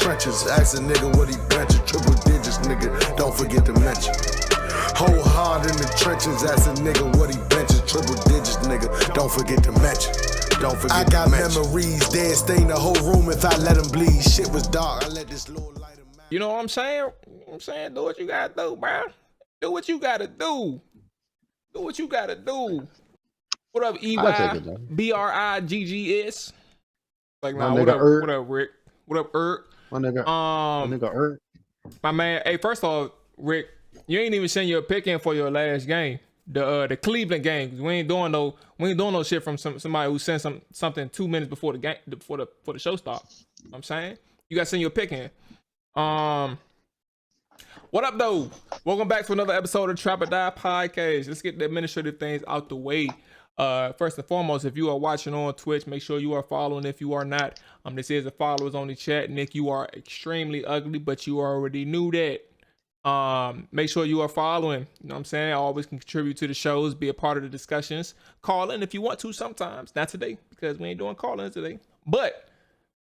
trenches. Ask a nigga what he benching. Triple digits, nigga, don't forget to mention. Whole hard in the trenches. Ask a nigga what he benching. Triple digits, nigga, don't forget to mention. Don't forget I got memories, dead stain the whole room if I let them bleed. Shit was dark, I let this little light of mine. You know what I'm saying? Do what you gotta do, bro. Do what you gotta do. Do what you gotta do. What up, EY? BRIGGS? Like, nah, what up, what up, Rick? What up, My nigga, my man. Hey, first off, Rick, you ain't even send your pick in for your last game. The Cleveland game. We ain't doing no shit from somebody who sent something 2 minutes before the game before the show starts. You know what I'm saying? You gotta send your pick in. What up though? Welcome back to another episode of Trap or Die Podcast. Let's get the administrative things out the way. First and foremost, if you are watching on Twitch, make sure you are following. If you are not, this is a followers only chat. Nick, you are extremely ugly, but you already knew that. Make sure you are following. You know what I'm saying? I always can contribute to the shows, be a part of the discussions. Call in if you want to sometimes. Not today, because we ain't doing call-ins today. But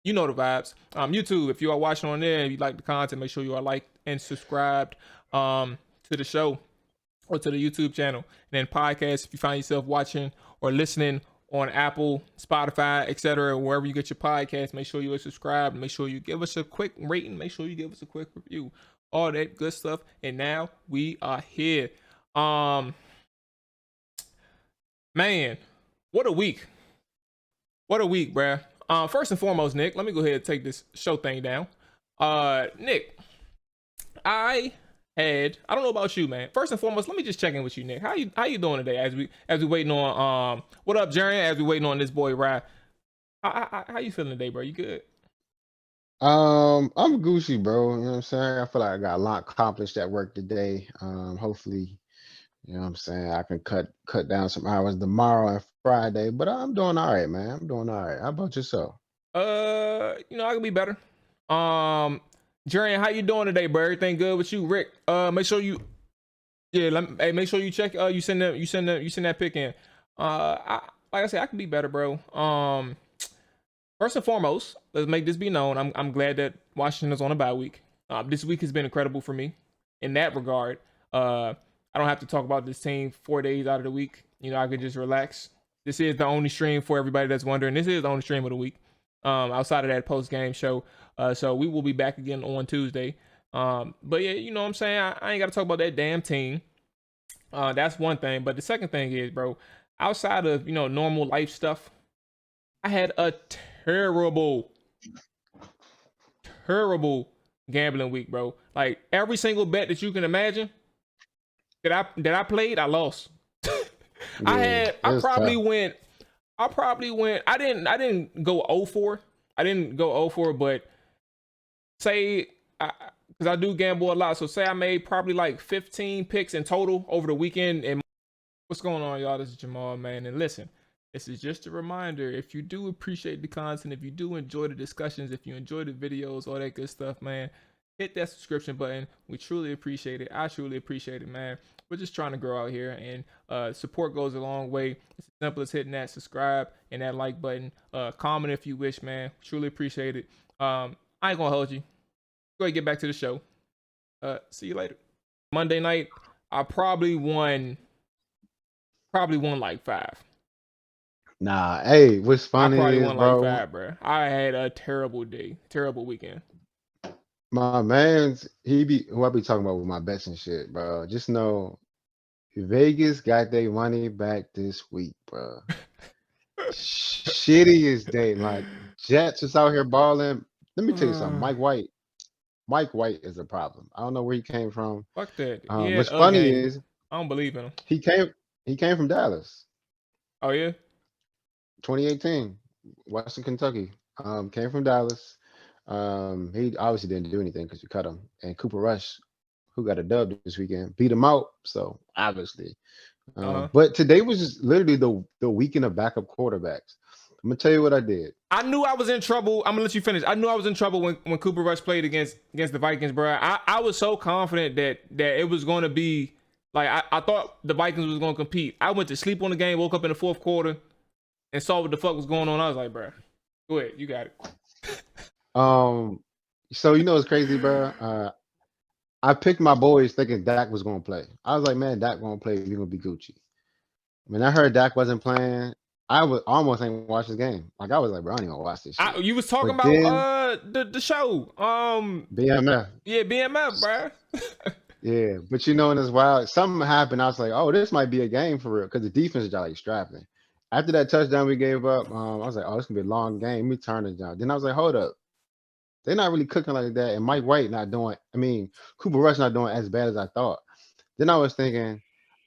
you know the vibes. YouTube, if you are watching on there and you like the content, make sure you are liked and subscribed to the show or to the YouTube channel. And then podcast, if you find yourself watching or listening on Apple, Spotify, etc., wherever you get your podcast, make sure you are subscribed. Make sure you give us a quick rating. Make sure you give us a quick review. All that good stuff. And now we are here. Man, what a week. What a week, bruh. First and foremost, Nick, let me go ahead and take this show thing down. Nick, I don't know about you, man. First and foremost, let me just check in with you, Nick. How you doing today as we waiting on what up, Jerry? As we waiting on this boy, Rye. How you feeling today, bro? You good? I'm Gucci, bro. You know what I'm saying? I feel like I got a lot accomplished at work today. Hopefully, you know what I'm saying, I can cut down some hours tomorrow and Friday, but I'm doing all right, man. I'm doing all right. How about yourself? I can be better. Jerry, how you doing today, bro? Everything good with you? Rick, make sure you make sure you check you send that pick in. Like I said, I can be better, bro. First and foremost, let's make this be known. I'm glad that Washington is on a bye week. This week has been incredible for me in that regard. I don't have to talk about this team 4 days out of the week. You know, I could just relax. This is the only stream for everybody that's wondering. This is the only stream of the week. Outside of that post-game show. So we will be back again on Tuesday. But yeah, you know what I'm saying? I ain't got to talk about that damn team. That's one thing. But the second thing is, bro, outside of, normal life stuff, I had a terrible gambling week, bro. Like every single bet that you can imagine that I played, I lost. I probably went. I didn't go 0-4. I didn't go 0-4, but say because I do gamble a lot. So say I made probably like 15 picks in total over the weekend. And what's going on, y'all? This is Jamal, man. And listen, this is just a reminder. If you do appreciate the content, if you do enjoy the discussions, if you enjoy the videos, all that good stuff, man, hit that subscription button. We truly appreciate it. I truly appreciate it, man. We're just trying to grow out here, and support goes a long way. It's as simple as hitting that subscribe and that like button. Comment if you wish, man. Truly appreciate it. I ain't gonna hold you. Go ahead and get back to the show. See you later. Monday night, I probably won like 5. Nah, hey, what's funny I is, won bro, like 5, bro. I had a terrible day, terrible weekend. my man's who I be talking about with my bets and shit, bro. Just know Vegas got their money back this week, bro. Shittiest day. Like Jets is out here balling. Let me tell you something. Mike White is a problem. I don't know where he came from. Fuck that. What's funny is I don't believe in him. he came from Dallas. Oh yeah? 2018, Western Kentucky. Came from Dallas. He obviously didn't do anything because we cut him. And Cooper Rush, who got a dub this weekend, beat him out. So obviously, but today was just literally the weekend of backup quarterbacks. I'm gonna tell you what I did. I knew I was in trouble. I'm gonna let you finish. I knew I was in trouble when Cooper Rush played against the Vikings, bro. I was so confident that it was gonna be like I thought the Vikings was gonna compete. I went to sleep on the game, woke up in the fourth quarter, and saw what the fuck was going on. I was like, bro, go ahead, you got it. So you know what's crazy, bro? I picked my boys thinking Dak was gonna play. I was like, man, Dak gonna play. You're gonna be Gucci. When I heard Dak wasn't playing, I was almost ain't watch this game. Like I was like, bro, I don't even watch this shit. You was talking But about then the show. BMF, Yeah, BMF, bro. yeah. But you know, in this wild, something happened. I was like, oh, this might be a game for real because the defense is like strapping. After that touchdown we gave up, I was like, oh, this gonna be a long game. Let me turn it down. Then I was like, hold up. They're not really cooking like that. And Mike White not doing, I mean, Cooper Rush not doing as bad as I thought. Then I was thinking,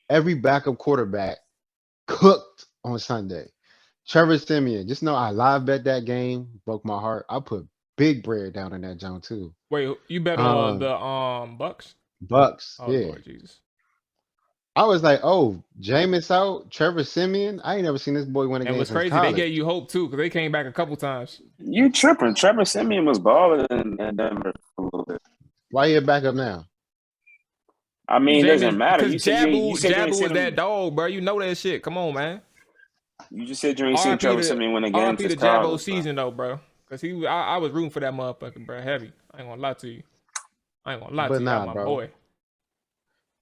every backup quarterback cooked on Sunday. Trevor Simeon, just know I live bet that game, broke my heart. I put big bread down in that joint too. Wait, you bet on Um, the Bucks? Bucks, Oh yeah. Lord Jesus. I was like, oh, Jameis out, Trevor Simeon. I ain't never seen this boy win a And game what's since crazy, they college. gave you hope too, because they came back a couple times. You tripping? Trevor Simeon was balling in Denver for a little bit. Why you back up now? I mean, it doesn't matter. Because You said you said you ain't Jabu seen was that him. dog, bro. You know that shit. Come on, man. You just said you ain't seen Trevor Simeon win a game RP since the Jabo college, bro. season though, bro. Because I was rooting for that motherfucker, bro. Heavy. I ain't gonna lie to you. But That nah, my bro. boy.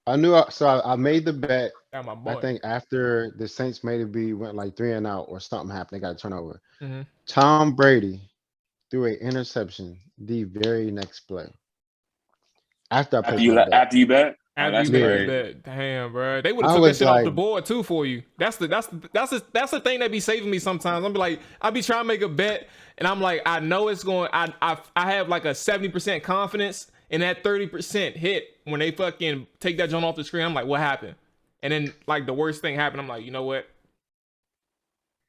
I knew so I made the bet. That my I boy. think after the Saints maybe went like 3-out or something happened, they got a turnover. Mm-hmm. Tom Brady threw an interception the very next play. After I placed my bet. After you bet. Oh, After that's you made crazy. your bet, damn, bro. They would have I took that was shit off the like, board too for you. That's the thing that be saving me sometimes. I'm be like, I be trying to make a bet, and I'm like, I know it's going. I have like a 70% confidence, and that 30% hit when they fucking take that joint off the screen. I'm like, what happened? And then like the worst thing happened. I'm like, you know what?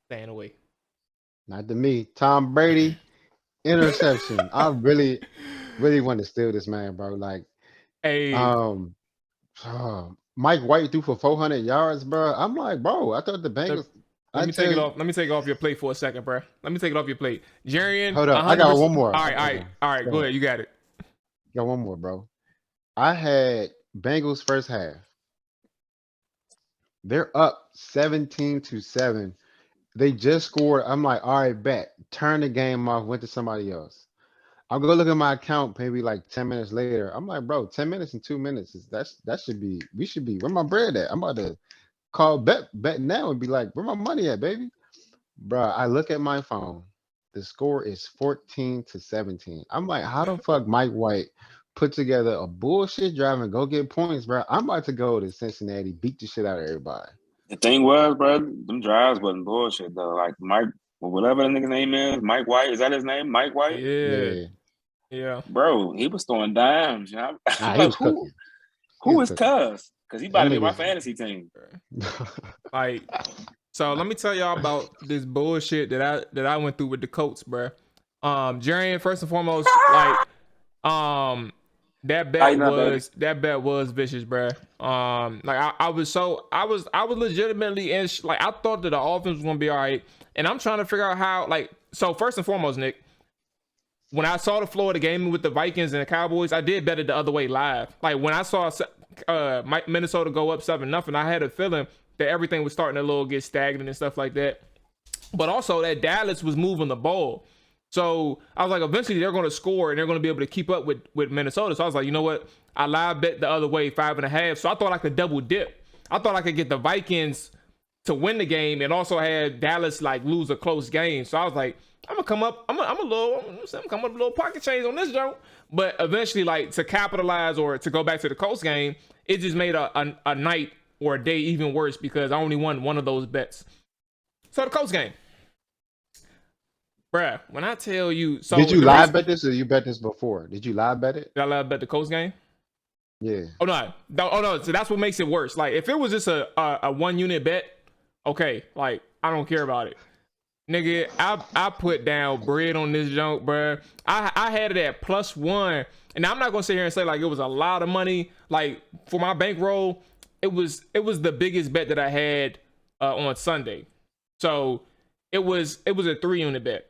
Staying away. not to me. Tom Brady interception. I really, really want to steal this man, bro. Like, Hey, um, Mike White threw for 400 yards, bro. I'm like, bro, I thought the let, Bengals. let I me tell take it you, off. Let me take it off your plate for a second, bro. Let me take it off your plate. Jarian, hold up. I got 100%. one more. All right. Go Go ahead. ahead. You got it. Got one more, bro. I had Bengals first half. They're up 17-7. They just scored. I'm like, all right, bet. Turn the game off, went to somebody else. I'll go look at my account maybe like 10 minutes later. I'm like, bro, 10 minutes and 2 minutes that should be we should be where my bread at? I'm about to call bet now and be like, where my money at, baby? Bro, I look at my phone. The score is 14-17. I'm like, how the fuck Mike White put together a bullshit drive and go get points, bro? I'm about to go to Cincinnati, beat the shit out of everybody. The thing was, bro, them drives wasn't bullshit though. Like Mike, whatever the nigga's name is, Mike White, is that his name? Mike White? Yeah. Yeah. Yeah. Bro, he was throwing dimes. You know? Nah, I'm he like, was cooking. who is Cuz? Because he about That to be my nigga's fantasy team. Like, so let me tell y'all about this bullshit that I went through with the Colts, bro. Jarian, first and foremost, like, that bet was vicious, bro. Like I was legitimately like I thought that the offense was gonna be all right, and I'm trying to figure out how. Like, so first and foremost, Nick, when I saw the flow of the game with the Vikings and the Cowboys, I did bet it the other way live. Like when I saw Minnesota go up 7-0, I had a feeling that everything was starting to get stagnant and stuff like that. But also that Dallas was moving the ball. So I was like, eventually they're going to score and they're going to be able to keep up with Minnesota. So I was like, you know what? I live bet the other way, 5.5. So I thought I could double dip. I thought I could get the Vikings to win the game and also had Dallas like lose a close game. So I was like, I'm gonna come up. I'm come up a little pocket change on this joke. But eventually, like to capitalize or to go back to the Colts game, it just made a night or a day even worse because I only won one of those bets. So the Colts game, bruh. When I tell you, so did you live bet this or you bet this before? Did you live bet it? Did I live bet the Colts game? Yeah. Oh no. So that's what makes it worse. Like if it was just a 1-unit bet, okay. Like I don't care about it. Nigga, I put down bread on this junk, bruh. I had it at +1. And I'm not gonna sit here and say like it was a lot of money. Like for my bankroll, it was the biggest bet that I had on Sunday. So it was a 3-unit bet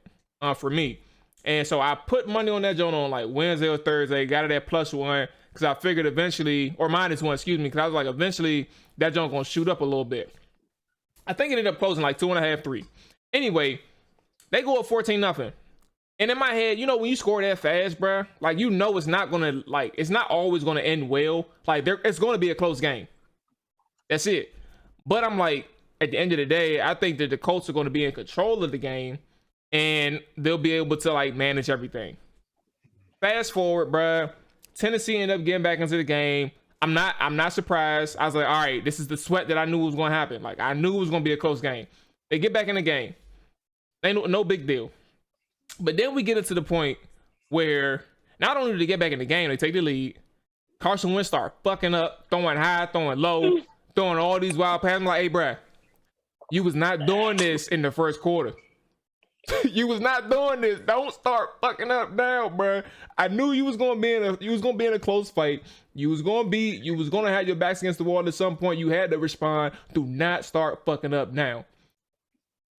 for me. And so I put money on that joint on like Wednesday or Thursday, got it at +1 because I figured eventually, or -1, excuse me, because I was like eventually that joint gonna shoot up a little bit. I think it ended up closing like 2.5, 3. Anyway, they go up 14-0. And in my head, you know, when you score that fast, bro, like, you know, it's not always gonna end well. Like, it's gonna be a close game. That's it. But I'm like, at the end of the day, I think that the Colts are gonna be in control of the game, and they'll be able to like manage everything. Fast forward, bro, Tennessee ended up getting back into the game. I'm not surprised. I was like, all right, this is the sweat that I knew was gonna happen. Like, I knew it was gonna be a close game. They get back in the game. Ain't no big deal. But then we get into the point where not only do they get back in the game, they take the lead. Carson Wentz start fucking up, throwing high, throwing low, throwing all these wild passes. I'm like, hey, bruh, you was not doing this in the first quarter. You was not doing this. Don't start fucking up now, bruh. I knew you was gonna be in a close fight. You was gonna have your backs against the wall at some point. You had to respond. Do not start fucking up now.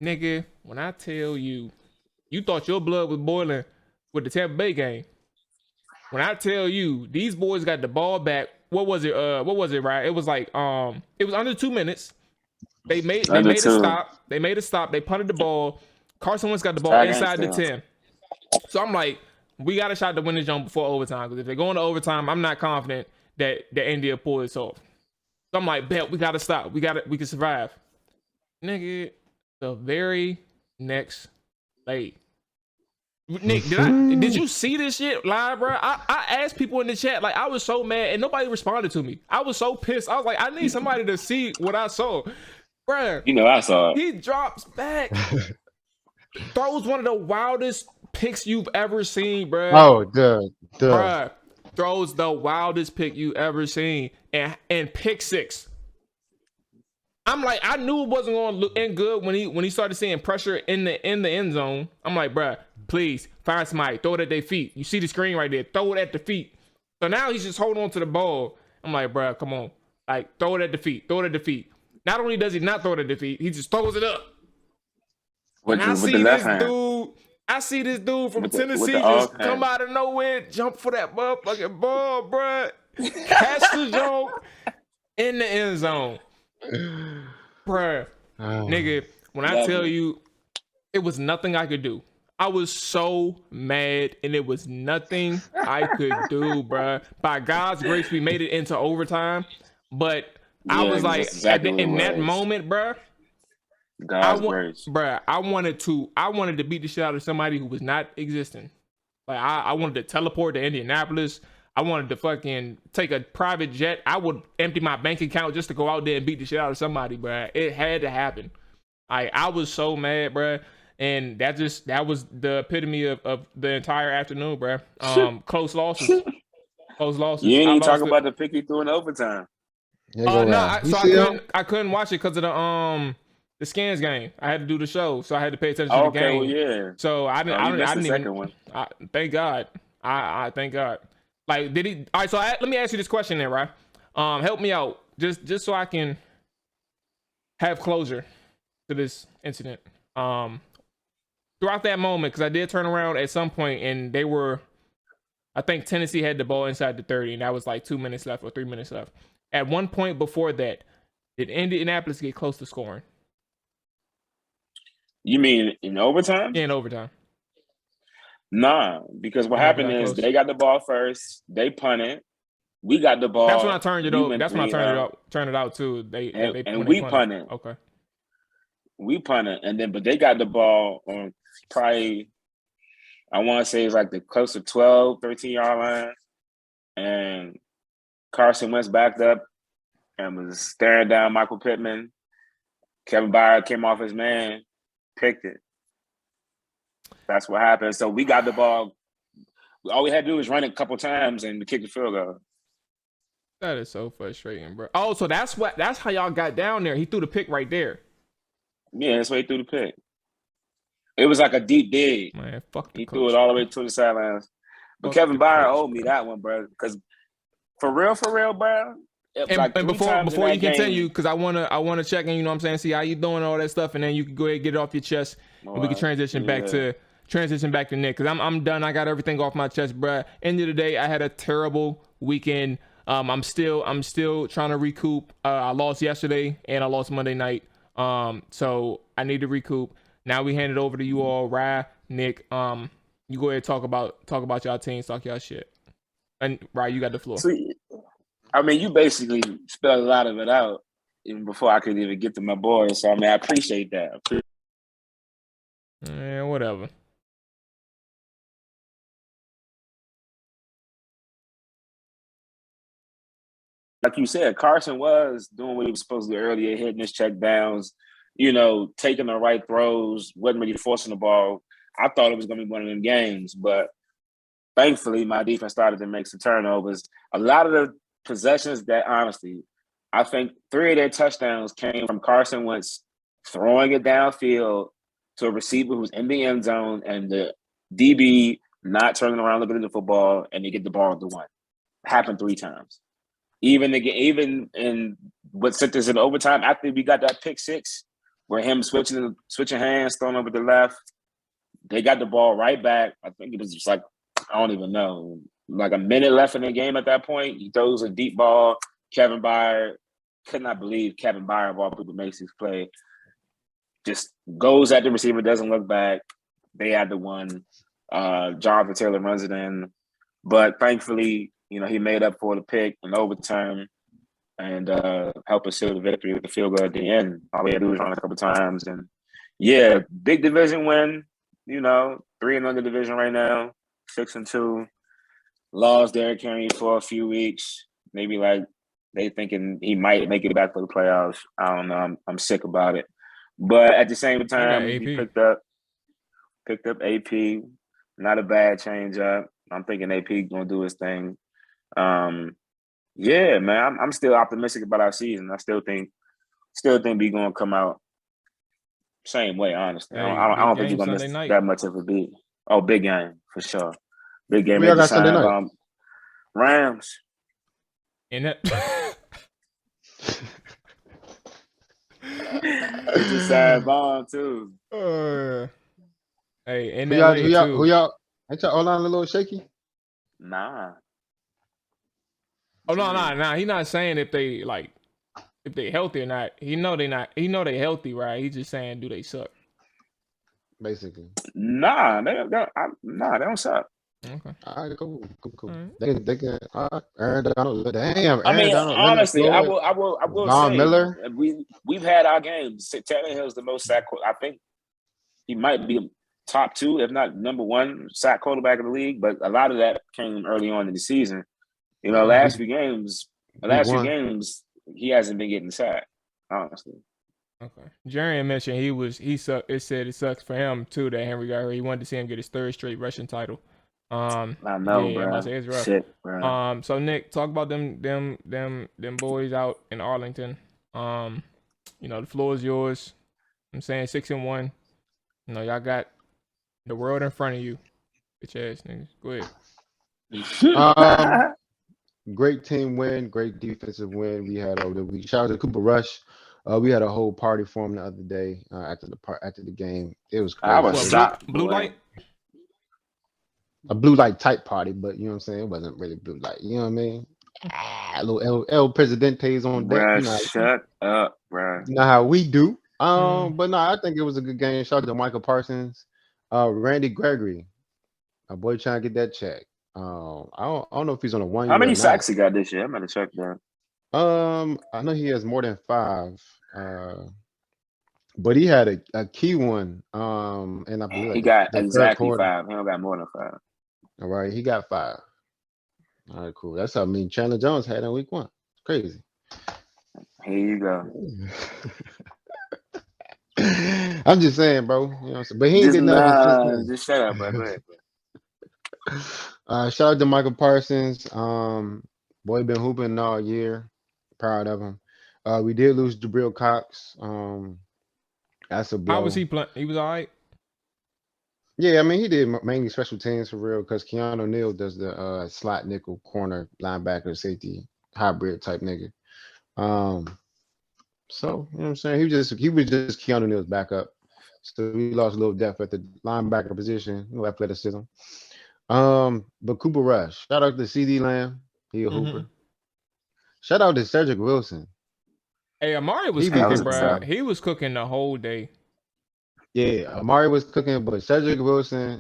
Nigga, when I tell you, you thought your blood was boiling with the Tampa Bay game. When I tell you, these boys got the ball back. What was it, right? It was like, it was under 2 minutes. They made a stop. They made a stop. They punted the ball. Carson Wentz got the ball inside the 10. So I'm like, we got a shot to win this jump before overtime. Because if they go into overtime, I'm not confident that India pull this off. So I'm like, bet, we got to stop. We can survive. Nigga, the very next play. Nick, did you see this shit live, bro? I asked people in the chat, like, I was so mad and nobody responded to me. I was so pissed. I was like, I need somebody to see what I saw. Bro, you know, I saw it. He drops back, throws one of the wildest picks you've ever seen, bro. Oh, dude. Bro, throws the wildest pick you ever seen and pick six. I'm like, I knew it wasn't going to look in good when he started seeing pressure in the end zone. I'm like, bruh, please find somebody, throw it at their feet. You see the screen right there, throw it at the feet. So now he's just holding on to the ball. I'm like, bruh, come on, like, throw it at the feet, throw it at the feet. Not only does he not throw it at the feet, he just throws it up. I see this dude from Tennessee just come out of nowhere, jump for that motherfucking ball, bruh. Catch the jump in the end zone. Bruh, nigga, when I tell you, it was nothing I could do. I was so mad, and it was nothing I could do, bruh. By God's grace, we made it into overtime, but I was like, exactly in that moment, bruh, God's grace, bruh, I wanted to beat the shit out of somebody who was not existing. Like, I wanted to teleport to Indianapolis. I wanted to fucking take a private jet. I would empty my bank account just to go out there and beat the shit out of somebody, bro. It had to happen. I was so mad, bro. And that was the epitome of the entire afternoon, bro. Close losses. Close losses. You ain't even talking about the pick he threw in overtime. I couldn't watch it because of the Skins game. I had to do the show, so I had to pay attention to the game. Well, yeah. So I didn't even. One. Thank God. I thank God. Like, did he? All right, so let me ask you this question then, right? Help me out, just so I can have closure to this incident. Throughout that moment, because I did turn around at some point, and I think Tennessee had the ball inside the 30, and that was like 2 minutes left or 3 minutes left. At one point before that, did Indianapolis get close to scoring? You mean in overtime? Yeah, in overtime. Nah, because what happened is they got the ball first, they punted, we got the ball. That's when I turned it over. That's when I turned it out too. We punted. Okay. We punted, but they got the ball on probably, I want to say it's like the close to 12, 13-yard line, and Carson Wentz backed up and was staring down Michael Pittman. Kevin Byard came off his man, picked it. That's what happened. So we got the ball. All we had to do was run it a couple times and kick the field goal. That is so frustrating, bro. Oh, so that's how y'all got down there. He threw the pick right there. Yeah, that's why he threw the pick. It was like a deep dig. Man, fuck the He coach, threw it all the way to the sidelines. But Kevin Byard owed me that one, bro. Because for real, bro. And before you continue, because I wanna check in, you know what I'm saying, see how you doing, all that stuff, and then you can go ahead and get it off your chest, and we can transition back to Nick, because I'm done. I got everything off my chest, bruh. End of the day, I had a terrible weekend. I'm still trying to recoup. I lost yesterday and I lost Monday night. So I need to recoup. Now we hand it over to you all, Rye, Nick. You go ahead and talk about y'all teams, talk y'all shit. And right, you got the floor. So, I mean, you basically spelled a lot of it out even before I could even get to my boys. So I mean, I appreciate that. Yeah, whatever. Like you said, Carson was doing what he was supposed to do earlier, hitting his check downs, taking the right throws, wasn't really forcing the ball. I thought it was going to be one of them games, but thankfully my defense started to make some turnovers. A lot of the possessions that, honestly, I think 3 of their touchdowns came from Carson Wentz throwing it downfield to a receiver who's in the end zone and the DB not turning around looking at the football and they get the ball at the one. Happened 3 times. Even in what sent us in overtime after we got that pick 6, where him switching hands, throwing over the left, they got the ball right back. I think it was just like, I don't even know, like a minute left in the game at that point. He throws a deep ball. Kevin Byard, could not believe Kevin Byard, of all people, makes his play. Just goes at the receiver, doesn't look back. They had the one. Jonathan Taylor runs it in. But thankfully, he made up for the pick in overtime and helped us seal the victory with the field goal at the end. All we had to do was run a couple times. And, yeah, big division win. 3-0 the division right now, 6-2. Lost Derrick Henry for a few weeks. Maybe like they thinking he might make it back for the playoffs. I don't know. I'm sick about it. But at the same time, he picked up AP. Not a bad change up. I'm thinking AP gonna do his thing. Yeah, man, I'm still optimistic about our season. I still think we gonna come out same way. Honestly, Hey, I don't think you're gonna miss that much of a beat. Oh, big game for sure. Big game. We got Sunday night. Rams. In it. It's a sad bomb too. Hey, in that way too. Who y'all? Ain't y'all online a little shaky? Nah. Oh no. He's not saying if they healthy or not. He know they not. He know they healthy, right? He's just saying, do they suck? Basically. Nah, they don't suck. Okay. All right, cool. Right. They can. Aaron Donald. Damn. I mean, Donald, honestly, I will Von say Miller. we've had our games. Tannehill's the most sack. I think he might be top 2, if not number 1 sack quarterback in the league. But a lot of that came early on in the season. Last few games, he hasn't been getting sacked. Honestly. Okay. Jerry mentioned he sucked. It said it sucks for him too that Henry got hurt. He wanted to see him get his 3rd straight rushing title. I know, yeah, bro. It's rough. Shit, bro. So Nick, talk about them boys out in Arlington. The floor is yours. I'm saying 6-1. Y'all got the world in front of you. Bitch ass niggas. Go ahead. Great team win, great defensive win. We had over the week. Shout out to Cooper Rush. We had a whole party for him the other day after the game. It was crazy. I was shocked. Blue light? A blue light type party, but you know what I'm saying? It wasn't really blue light. You know what I mean? A little El Presidente's on deck. Shut up, bro. You know how we do. But no, I think it was a good game. Shout out to Michael Parsons. Randy Gregory. My boy trying to get that check. I don't know if he's on a 1 year. How many sacks he got this year? I'm gonna check that. I know he has more than 5. But he had a key one. And I believe he got exactly 5. He don't got more than 5. All right, he got 5. All right, cool. That's how Chandler Jones had in week 1. It's crazy. Here you go. I'm just saying, bro. You know what I'm saying? But he ain't getting nothing. Just shut up, bro. Go ahead. Shout out to Michael Parsons. Boy been hooping all year. Proud of him. We did lose Jabril Cox. That's a blow. How was he playing? He was all right? Yeah, I mean, he did mainly special teams for real because Keanu Neal does the slot nickel corner linebacker safety hybrid type nigga. So, you know what I'm saying? He was just Keanu Neal's backup. So we lost a little depth at the linebacker position, no athleticism. But Cooper Rush, shout out to CD Lamb, he a hooper. Shout out to Cedric Wilson. Hey, Amari was cooking, bro. He was cooking the whole day. Yeah, Amari was cooking, but Cedric Wilson,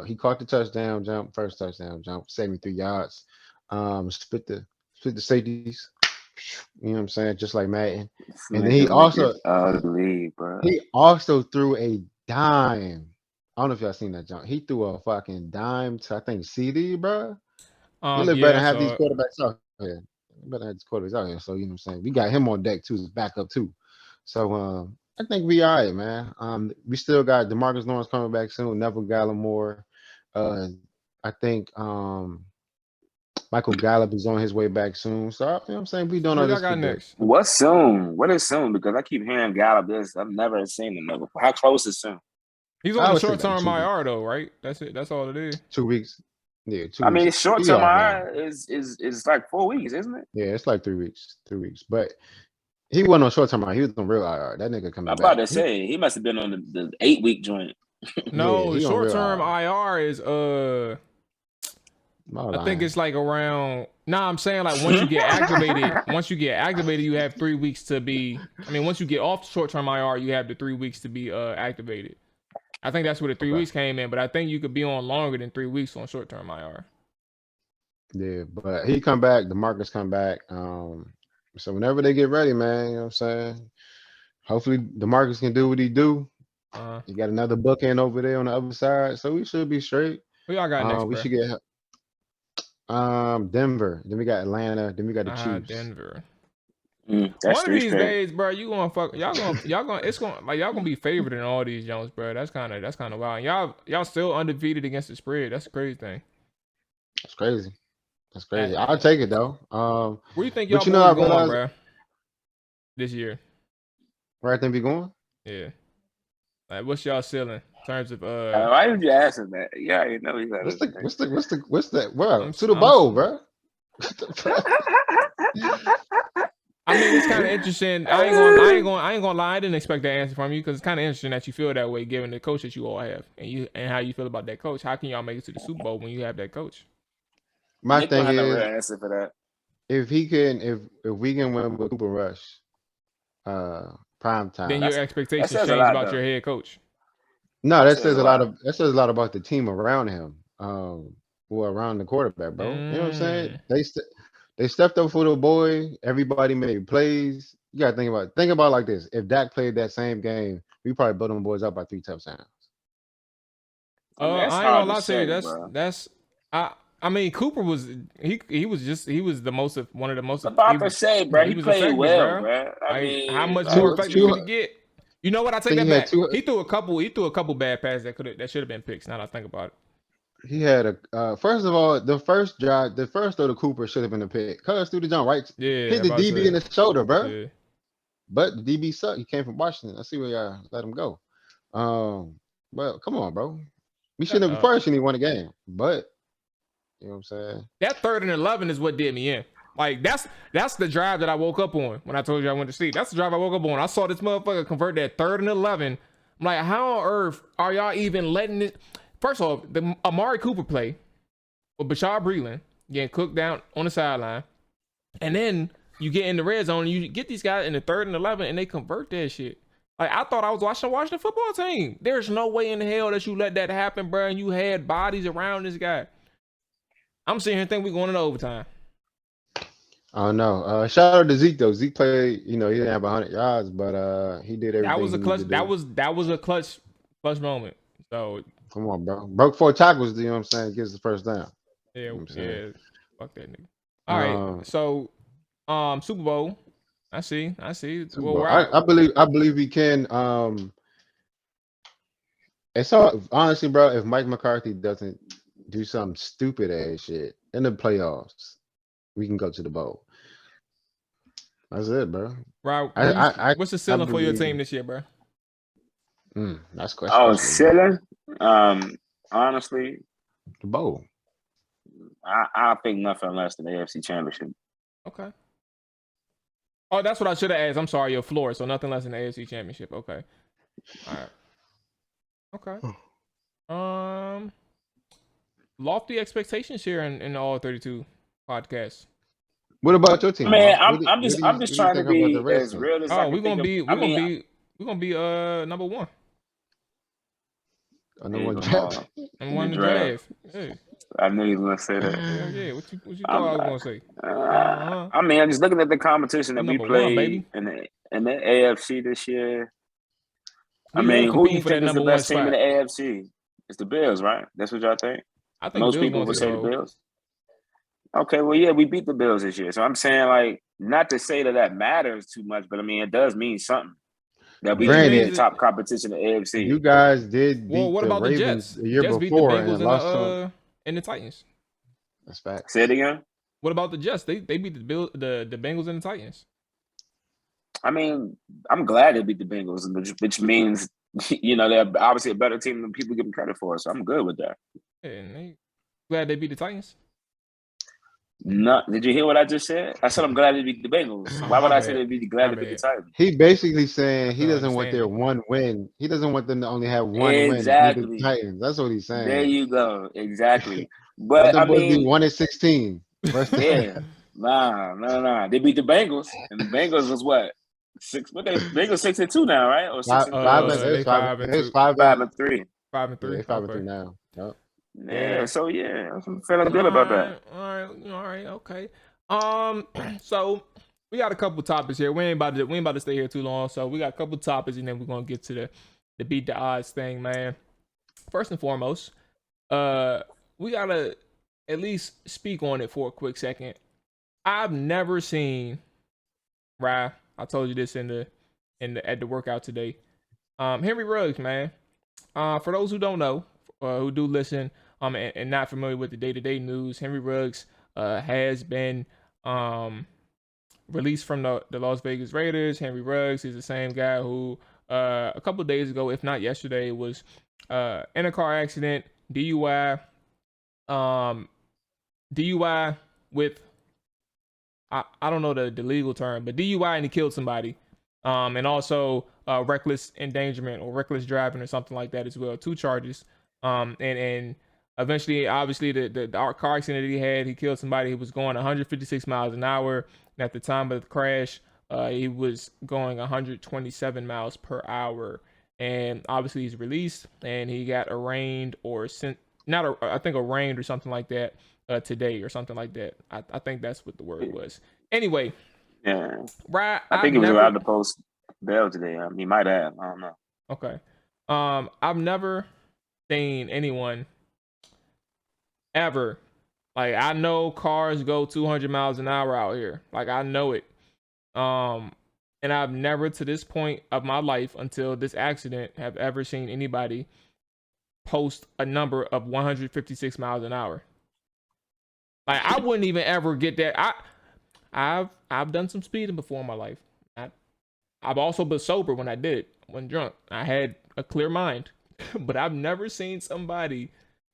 he caught the first touchdown jump, 73 yards. Split the safeties. You know what I'm saying? Just like Madden. This And then nigga Rick is ugly, bro. he also threw a dime. I don't know if y'all seen that jump. He threw a fucking dime to I think CD, bro. He look better Yeah, I than half these saw it. quarterbacks out here. He better have these quarterbacks out here. So you know what I'm saying? We got him on deck too, as backup too. So I think we all right, man. We still got DeMarcus Lawrence coming back soon, Neville Gallimore. I think Michael Gallup is on his way back soon. So you know what I'm saying? We doing Who all y'all this for got good. next? What's soon? What is soon? Because I keep hearing Gallup this. I've never seen him before. How close is soon? He's I on the would say short like term 2 weeks. IR though, right? That's it. That's all it is. 2 weeks. Yeah, 2 I mean, weeks. short He term off now. IR is like 4 weeks, isn't it? Yeah, it's like 3 weeks. 3 weeks. But he wasn't on short term IR. He was on real IR. That nigga coming I'm about back. to say he must have been on the 8-week joint. No, he on short real term IR. IR is Not I think lying. it's like around. Nah, I'm saying like once you get activated, you have 3 weeks to be. I mean, once you get off short term IR, you have the 3 weeks to be activated. I think that's where the 3 Okay. weeks came in, but I think you could be on longer than 3 weeks on short term IR. Yeah, but he come back, the markets come back. So whenever they get ready, man, you know what I'm saying? Hopefully the markets can do what he do. You got another bookend over there on the other side, so we should be straight. Who y'all got next, We bro? should get Denver. Then we got Atlanta. Then we got the Chiefs. Denver. That's One of 3 these straight. days, bro, y'all gonna be favored in all these Jones, bro. That's kind of wild. Y'all still undefeated against the spread. That's the crazy thing. That's crazy. That's crazy. I'll take it though. Where you think y'all but you know, boys going, bro? This year? Where I think we going? Yeah. Like, what's y'all ceiling in terms of Why did you ask him that? Yeah, you know he's not What's that? Well, to the I'm- bowl, bro. I mean, it's kind of interesting. I ain't gonna lie. I didn't expect that answer from you because it's kind of interesting that you feel that way, given the coach that you all have, and how you feel about that coach. How can y'all make it to the Super Bowl when you have that coach? My Nick thing don't have no is, real answer for that. if we can win with Cooper Rush, prime time, Then your expectations says change a lot, about though. your head coach. no, That that says says a a lot lot. of that says a lot about the team around him, or around the quarterback, bro. You know what I'm saying? They stepped up for the boy. Everybody made plays. You gotta think about it like this. If Dak played that same game, we probably built them boys up by 3 touchdowns. I mean, that's I ain't hard gonna lie to to you. say, bro. I mean, Cooper was he was the most of one of the most. About to say, bro, he was played effective, well, bro. bro. I Like, mean, how much like, more what effective you- could he get? You know what? I take think that he had back. two- He threw a couple bad passes that should have been picks. Now that I think about it. He had a first of all, the first throw to Cooper should have been a pick. Cuz through the jump, right? Yeah, Hit the about to DB say. in the shoulder, bro. Yeah. But the DB sucked. He came from Washington. I see where y'all let him go. Well, come on, bro. We shouldn't have first and he won the game. But you know what I'm saying? That 3rd and 11 is what did me in. Like, that's the drive that I woke up on when I told you I went to sleep. That's the drive I woke up on. I saw this motherfucker convert that 3rd and 11. I'm like, how on earth are y'all even letting it? First off, the Amari Cooper play with Bashar Breeland getting cooked down on the sideline, and then you get in the red zone and you get these guys in the 3rd and 11 and they convert that shit. Like, I thought I was watching the football team. There's no way in hell that you let that happen, bro. And you had bodies around this guy. I'm sitting here thinking we're going into overtime. I don't know. Shout out to Zeke though. Zeke played, he didn't have 100 yards, but he did everything. That was a clutch. He needed to do. That was a clutch moment. So Come on, bro. Broke 4 tackles, you know what I'm saying? Gives the first down. yeah, You know what I'm saying? fuck that nigga. All right, so Super Bowl. I see. Well, I believe we can. It's all honestly, bro. If Mike McCarthy doesn't do some stupid ass shit in the playoffs, we can go to the bowl. That's it, bro. Right. What's the ceiling for your team this year, bro? That's question. Oh, ceiling. Honestly, the bowl. I think nothing less than the AFC Championship. Okay. Oh, that's what I should have asked. I'm sorry, your floor. So nothing less than the AFC Championship. Okay. All right. Okay. Lofty expectations here in the All 32 podcast. What about your team? Man, I'm just trying to be as real as I can. We're gonna be number 1. or number one Eagles draft. are And in won the the draft. draft. Hey, I knew he was gonna say that. hell yeah. What you I'm, thought I was gonna say? Uh-huh. I mean, I'm just looking at the competition We that we number one, played baby. in the AFC this year. I We love mean, who competing you for that think is the number one best team in spot. the AFC? It's the Bills, right? That's what y'all think. I think Most Bills people gonna would take it say the all. Bills. Okay, well, yeah, we beat the Bills this year, so I'm saying like not to say that matters too much, but I mean it does mean something that we It didn't beat Granted, the means it. top competition in the you AFC. guys did Well, beat what the about the Ravens Jets? the year Jets beat the before Bengals and lost to. and the Titans. That's Say it facts. again. What about the Jets? They beat the Bengals and the Titans. I mean, I'm glad they beat the Bengals, which means they're obviously a better team than people give them credit for. So I'm good with that. And they glad they beat the Titans. No, did you hear what I just said? I said I'm glad they beat the Bengals. Oh, Why my would I say bad. they'd be My glad to beat the bad. Titans? He basically saying I he couldn't doesn't want understand their you. one win. He doesn't want them to only have one win and beat the Exactly. Titans. That's what he's There saying. you go. Exactly. Let But them I boys be mean, 1-16. yeah, nah. They beat the Bengals, and the Bengals was what 6? What they Bengals 6-2 now, right? Or six Five, and five and six, it was They five. five and It was two, 5-3. 5-3. Yeah, 5-3. they 5-3 Okay. now. Yep. Yeah. Yeah. So yeah, I'm feeling good about that. All right, okay. So we got a couple topics here. We ain't about to stay here too long. So we got a couple topics, and then we're gonna get to the beat the odds thing, man. First and foremost, we gotta at least speak on it for a quick second. I've never seen, right? I told you this at the workout today. Henry Ruggs, man. For those who don't know, who do listen, and not familiar with the day-to-day news, Henry Ruggs has been released from the Las Vegas Raiders. Henry Ruggs is the same guy who a couple of days ago, if not yesterday, was in a car accident, DUI, DUI with I don't know the legal term, but DUI and he killed somebody, and also reckless endangerment or reckless driving or something like that as well. 2 charges, and eventually, obviously, the car accident that he killed somebody. He was going 156 miles an hour, and at the time of the crash, he was going 127 miles per hour. And obviously, he's released, and he got arraigned or sent, I think arraigned or something like that today or something like that. I think that's what the word was. Anyway, Yeah, right? I think he was allowed to post bail today. He might have. I don't know. Okay. I've never seen anyone ever, like, I know cars go 200 miles an hour out here. Like, I know it. And I've never to this point of my life until this accident have ever seen anybody post a number of 156 miles an hour. Like, I wouldn't even ever get that. I've done some speeding before in my life. I've also been sober when I did it, when drunk. I had a clear mind. But I've never seen somebody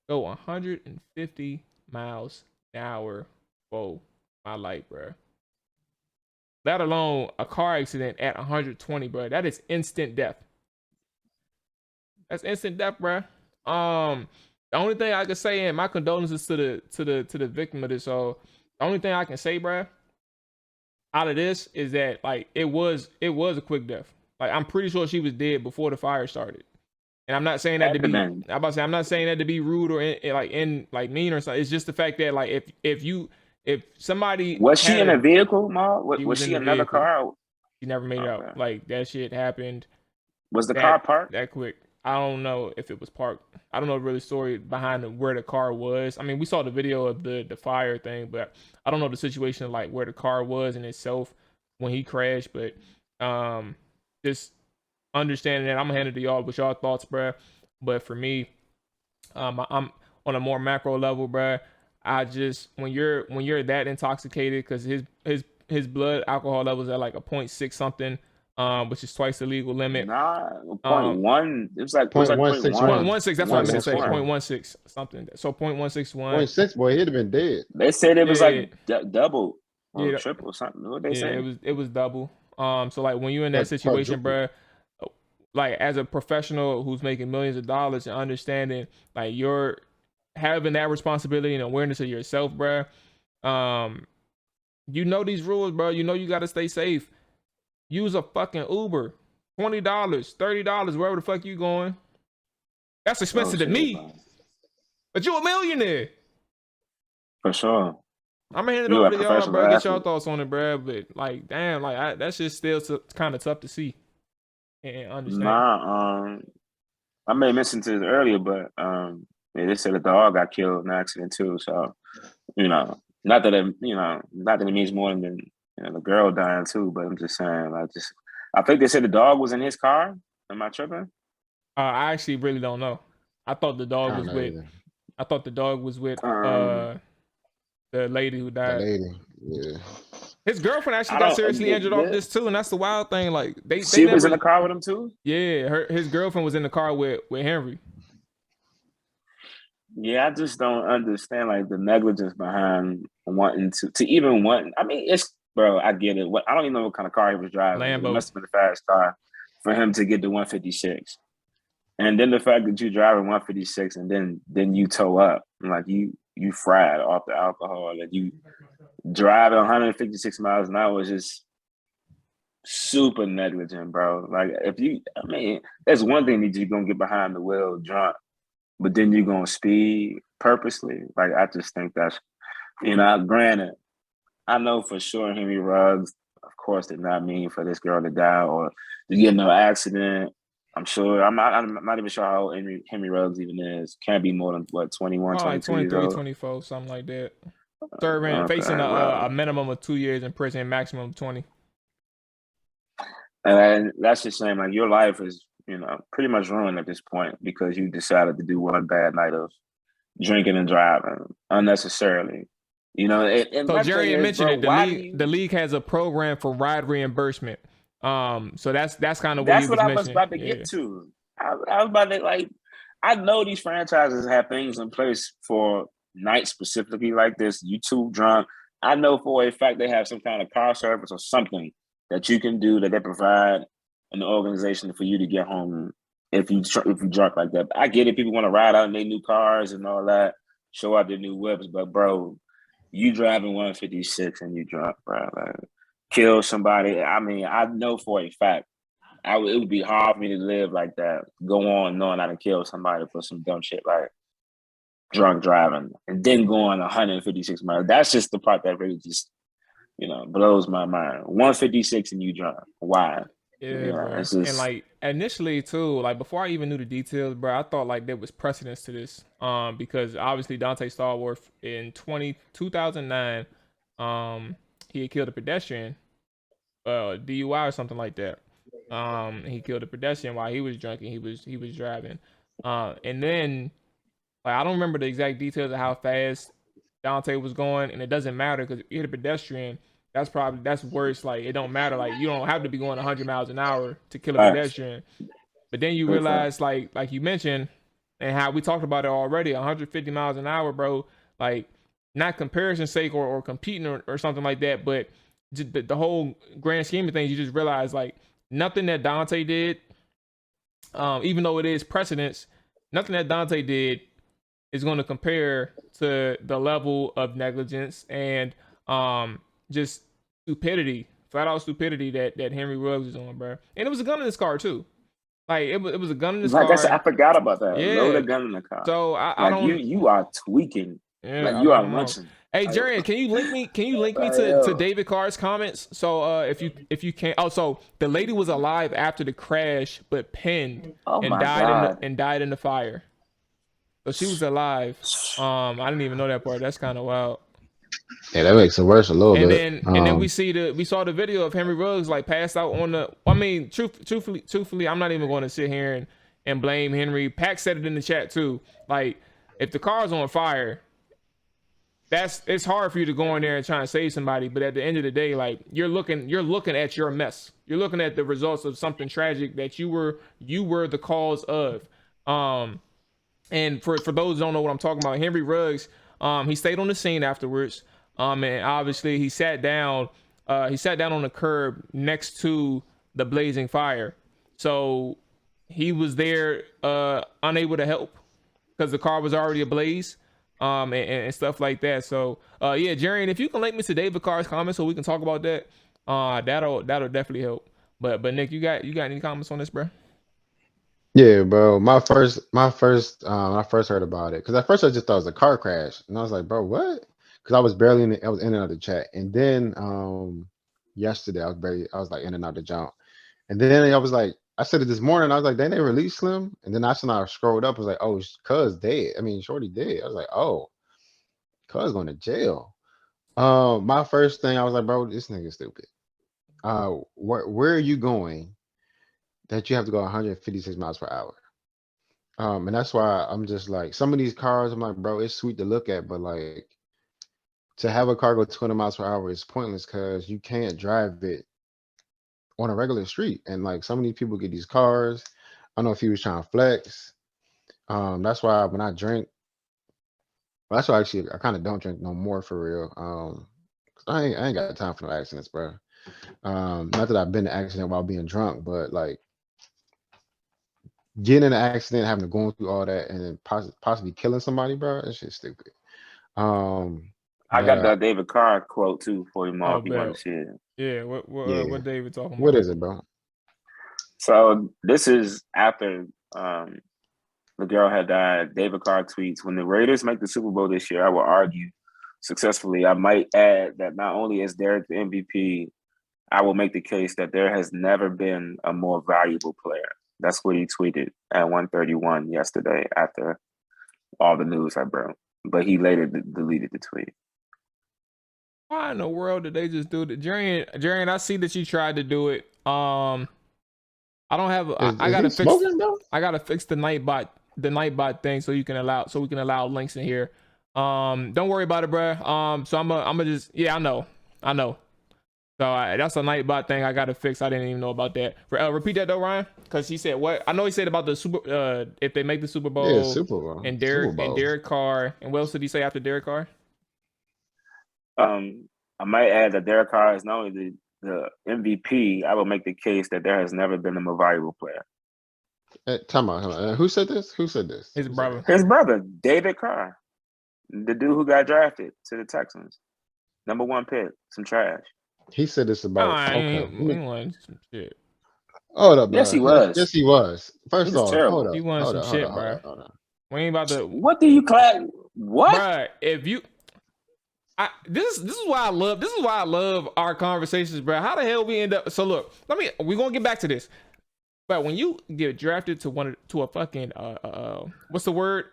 go 150 miles an hour for my life, bro. Let alone a car accident at 120, bro. That is instant death. That's instant death, bro. The only thing I can say, and my condolences to the victim of this. So the only thing I can say, bro, out of this is that, like, it was a quick death. Like, I'm pretty sure she was dead before the fire started. And I'm not saying that to be, I'm not saying that to be rude or mean or something. It's just the fact that, like, if somebody was she in a vehicle, Ma? Was she in another car? She never made it out. Like, that shit happened. Was the car parked? That quick. I don't know if it was parked. I don't know really the story behind where the car was. I mean, we saw the video of the fire thing, but I don't know the situation of, like, where the car was in itself when he crashed. But just understanding that, I'm gonna hand it to y'all with y'all thoughts, bruh. But for me, I'm on a more macro level, bruh. I just, when you're that intoxicated, because his blood alcohol levels at like a 0.6 something, which is twice the legal limit. Nah, 0.1. It was like 0.161. 0.16. That's what I meant to say. 0.16 something. So 0.161. 0.6, boy, he'd have been dead. They said it was like double or triple something. What they say? It was double. So, like, when you're in that situation, bro, like, as a professional who's making millions of dollars and understanding, like, you're having that responsibility and awareness of yourself, bro. You know these rules, bro. You know you got to stay safe. Use a fucking Uber. $20, $30, wherever the fuck you going. That's expensive to me. Bro. But you a millionaire. For sure. I'm gonna hand it You over a to y'all, professional bro. Get athlete. y'all thoughts on it, bro. But like, damn, like that's just still kind of tough to see and understand. Nah, I may have mentioned this earlier, but they said the dog got killed in an accident too. So, not that it means more than the girl dying too. But I'm just saying, I think they said the dog was in his car. Am I tripping? I actually really don't know. I thought the dog was with. Either. I thought the dog was with the lady who The died. lady, yeah. His girlfriend actually got seriously injured off this too, and that's the wild thing. Like she was in the car with him too. Yeah, his girlfriend was in the car with Henry. Yeah, I just don't understand like the negligence behind wanting to even want. I mean, it's bro. I get it. I don't even know what kind of car he was driving. Lambo. It must have been a fast car for him to get to 156. And then the fact that you driving 156 and then you tow up, like you fried off the alcohol, and you driving 156 miles an hour is just super negligent, bro. Like that's one thing that you're gonna get behind the wheel drunk, but then you're gonna speed purposely. Like I just think that's, granted, I know for sure Henry Ruggs, of course, did not mean for this girl to die or to get in an accident. I'm sure. I'm not even sure how old Henry Ruggs even is. Can't be more than, 21, 22 like 23, years old? 24, something like that. Facing a minimum of 2 years in prison, maximum of 20. And that's just saying, like, your life is, pretty much ruined at this point because you decided to do one bad night of drinking and driving unnecessarily. So Jerry had mentioned it. The league has a program for ride reimbursement. So that's kind of what I was about to get to. I was about to I know these franchises have things in place for nights specifically like this. You too drunk. I know for a fact they have some kind of car service or something that you can do that they provide an organization for you to get home if you drunk like that. But I get it. People want to ride out in their new cars and all that, show out their new whips. But bro, you driving 156 and you drunk, bro. Like, kill somebody. I mean, I know for a fact it would be hard for me to live like that. Go on knowing I done killed somebody for some dumb shit like drunk driving and then going 156 miles. That's just the part that really just, blows my mind. 156 and you drunk. Why? Yeah, bro. Just... And like initially too, like before I even knew the details, bro, I thought like there was precedence to this. Because obviously Dante Stallworth in 2009, he had killed a pedestrian, DUI or something like that. He killed a pedestrian while he was drunk and he was driving. And then like I don't remember the exact details of how fast Dante was going, and it doesn't matter because if you hit a pedestrian, that's worse. Like it don't matter. Like you don't have to be going 100 miles an hour to kill a pedestrian. But then you realize, like you mentioned, and how we talked about it already, 150 miles an hour, bro. Like not comparison's sake or competing or something like that, but just the whole grand scheme of things, you just realize like nothing that Dante did, even though it is precedence, nothing that Dante did is going to compare to the level of negligence and just stupidity, flat out stupidity that Henry Ruggs is on, bro. And it was a gun in his car too. Like it was a gun in his car. I forgot about that. Yeah. Load a gun in the car. So I don't. You are tweaking. Yeah, like you are munching. Hey, Jerry, can you link me? Can you link me to David Carr's comments? So if you can. Oh, so the lady was alive after the crash, but pinned and died in the fire. So she was alive. I didn't even know that part. That's kind of wild. Yeah, that makes it worse a little bit. And then we saw the video of Henry Ruggs like passed out on the. I mean, truthfully, I'm not even going to sit here and blame Henry. Pac said it in the chat too. Like, if the car's on fire, it's hard for you to go in there and try and save somebody. But at the end of the day, like you're looking at your mess. You're looking at the results of something tragic that you were the cause of. And for those who don't know what I'm talking about, Henry Ruggs, he stayed on the scene afterwards. And obviously he sat down on the curb next to the blazing fire. So he was there, unable to help because the car was already ablaze, and stuff like that. So yeah, Jerry, and if you can link me to David Carr's comments so we can talk about that, that'll definitely help. But Nick, you got any comments on this, bro? Yeah, bro. I first heard about it because at first I just thought it was a car crash, and I was like, bro, what? Because I was in and out of the chat, and then yesterday I was like in and out of the jump, and then I was like, I said it this morning. I was like, they released Slim, and then I scrolled up. I was like, oh, Cuz dead. I mean, Shorty dead. I was like, oh, Cuz going to jail. My first thing I was like, bro, this nigga stupid. Where are you going that you have to go 156 miles per hour? And that's why I'm just like some of these cars. I'm like, bro, it's sweet to look at, but like to have a car go 20 miles per hour is pointless because you can't drive it on a regular street. And like some of these people get these cars. I don't know if he was trying to flex. That's why when I drink, well, that's why actually I kind of don't drink no more for real. 'Cause I ain't got time for no accidents, bro. Not that I've been in an accident while being drunk, but like getting in an accident, having to go through all that, and then possibly killing somebody, bro. That shit's stupid. I got But that David Carr quote too for you, Mark. Oh, If you want bet. to see it. Yeah, yeah, what David talking what about? is it, bro? So this is after the girl had died. David Carr tweets, "When the Raiders make the Super Bowl this year, I will argue successfully. I might add that not only is Derek the MVP, I will make the case that there has never been a more valuable player." That's what he tweeted at 1:31 yesterday after all the news I broke. But he later deleted the tweet. Why in the world did they just do it? Jarian, I see that you tried to do it. I don't have. I gotta he fix. smoking, bro? I gotta fix the Nightbot thing so we can allow links in here. Don't worry about it, bro. So I'm just I know. So that's a Nightbot thing I gotta fix. I didn't even know about that. Repeat that though, Ryan, because he said what? I know he said about the Super. If they make the Super Bowl, Yeah, Super Bowl. and Super Bowl. Derek Carr, and what else did he say after Derek Carr? I might add that Derek Carr is not only the MVP, I will make the case that there has never been a more valuable player. Time out. Who said this? His brother. His brother, David Carr, the dude who got drafted to the Texans, #1 pick, some trash. He said this about. He Okay. won some shit. Hold up, bro. Yes, he was. Yes, he was. First He's off, terrible. hold up. He won some shit, bro. We ain't about to. What do you clap? What? Bruh, if you, this is why I love our conversations, bro. How the hell we end up? So look, we're gonna get back to this. But when you get drafted to a fucking what's the word?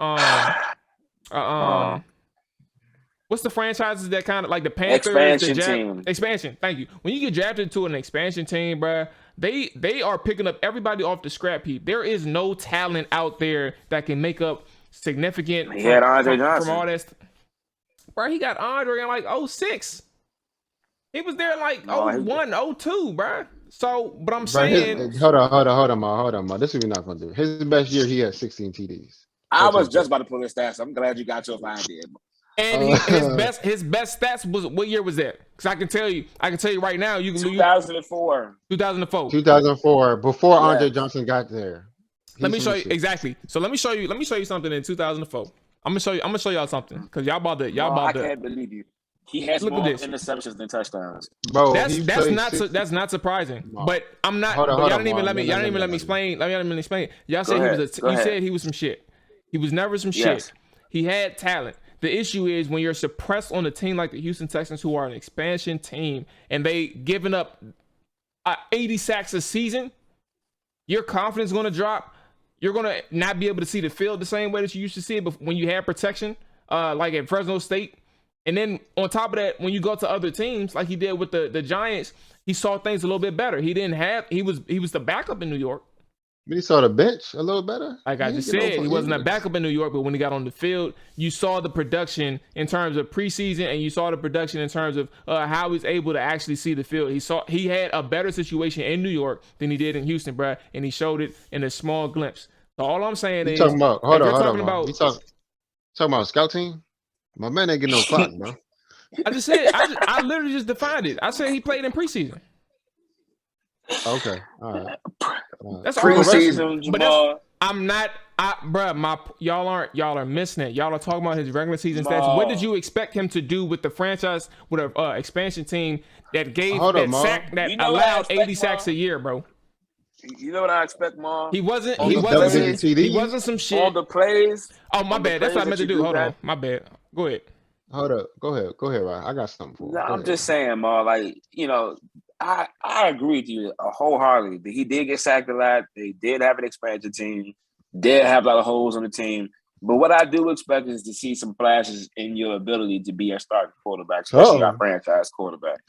What's the franchises that kind of like the Panthers? Expansion team. Expansion. Thank you. When you get drafted to an expansion team, bro, they are picking up everybody off the scrap heap. There is no talent out there that can make up significant. He had Andre Johnson from all that. Bro, he got Andre in like 06. He was there like 01, 02, bro. So, but I'm saying, hold on, Ma. This is what we're not gonna do. His best year, he had 16 TDs. I was just about to pull his stats. I'm glad you got your idea. And his best stats was, what year was that? Because I can tell you right now. You can 2004. 2004. Before Andre Johnson got there. Let me show you exactly. So let me show you something in 2004. I'm gonna show y'all something because y'all about to. I can't believe you. He has more interceptions than touchdowns. Bro, that's not surprising. But I'm not. Y'all didn't even let me explain. Let me explain. Y'all said you said he was some shit. He was never some shit. He had talent. The issue is when you're suppressed on a team like the Houston Texans, who are an expansion team, and they giving up 80 sacks a season, your confidence is going to drop. You're going to not be able to see the field the same way that you used to see it when you had protection, like at Fresno State. And then on top of that, when you go to other teams, like he did with the Giants, he saw things a little bit better. He was the backup in New York. But he saw the bench a little better. Like I just said, he wasn't a backup in New York, but when he got on the field, you saw the production in terms of preseason, and you saw the production in terms of how he's able to actually see the field. He had a better situation in New York than he did in Houston, bro, and he showed it in a small glimpse. So all I'm saying is, hold on. You talking about scout team? My man ain't getting no clock, bro. I just said, I literally just defined it. I said he played in preseason. Okay, all right. That's preseason, but I'm not, y'all are missing it. Y'all are talking about his regular season stats. What did you expect him to do with the franchise, with a expansion team that gave allowed 80 sacks a year, bro? You know what I expect, Mom? He wasn't. He He was wasn't. double-digit He TDs. wasn't some All shit. the plays. Oh my bad. That's what I meant to do. Hold on. My bad. Go ahead. Hold up. Go ahead, Ryan. I got something for No, him. Go I'm ahead. just saying, Ma. Like, I agree with you wholeheartedly. He did get sacked a lot. They did have an expansion team. Did have a lot of holes on the team. But what I do expect is to see some flashes in your ability to be a starting quarterback, especially our franchise quarterback.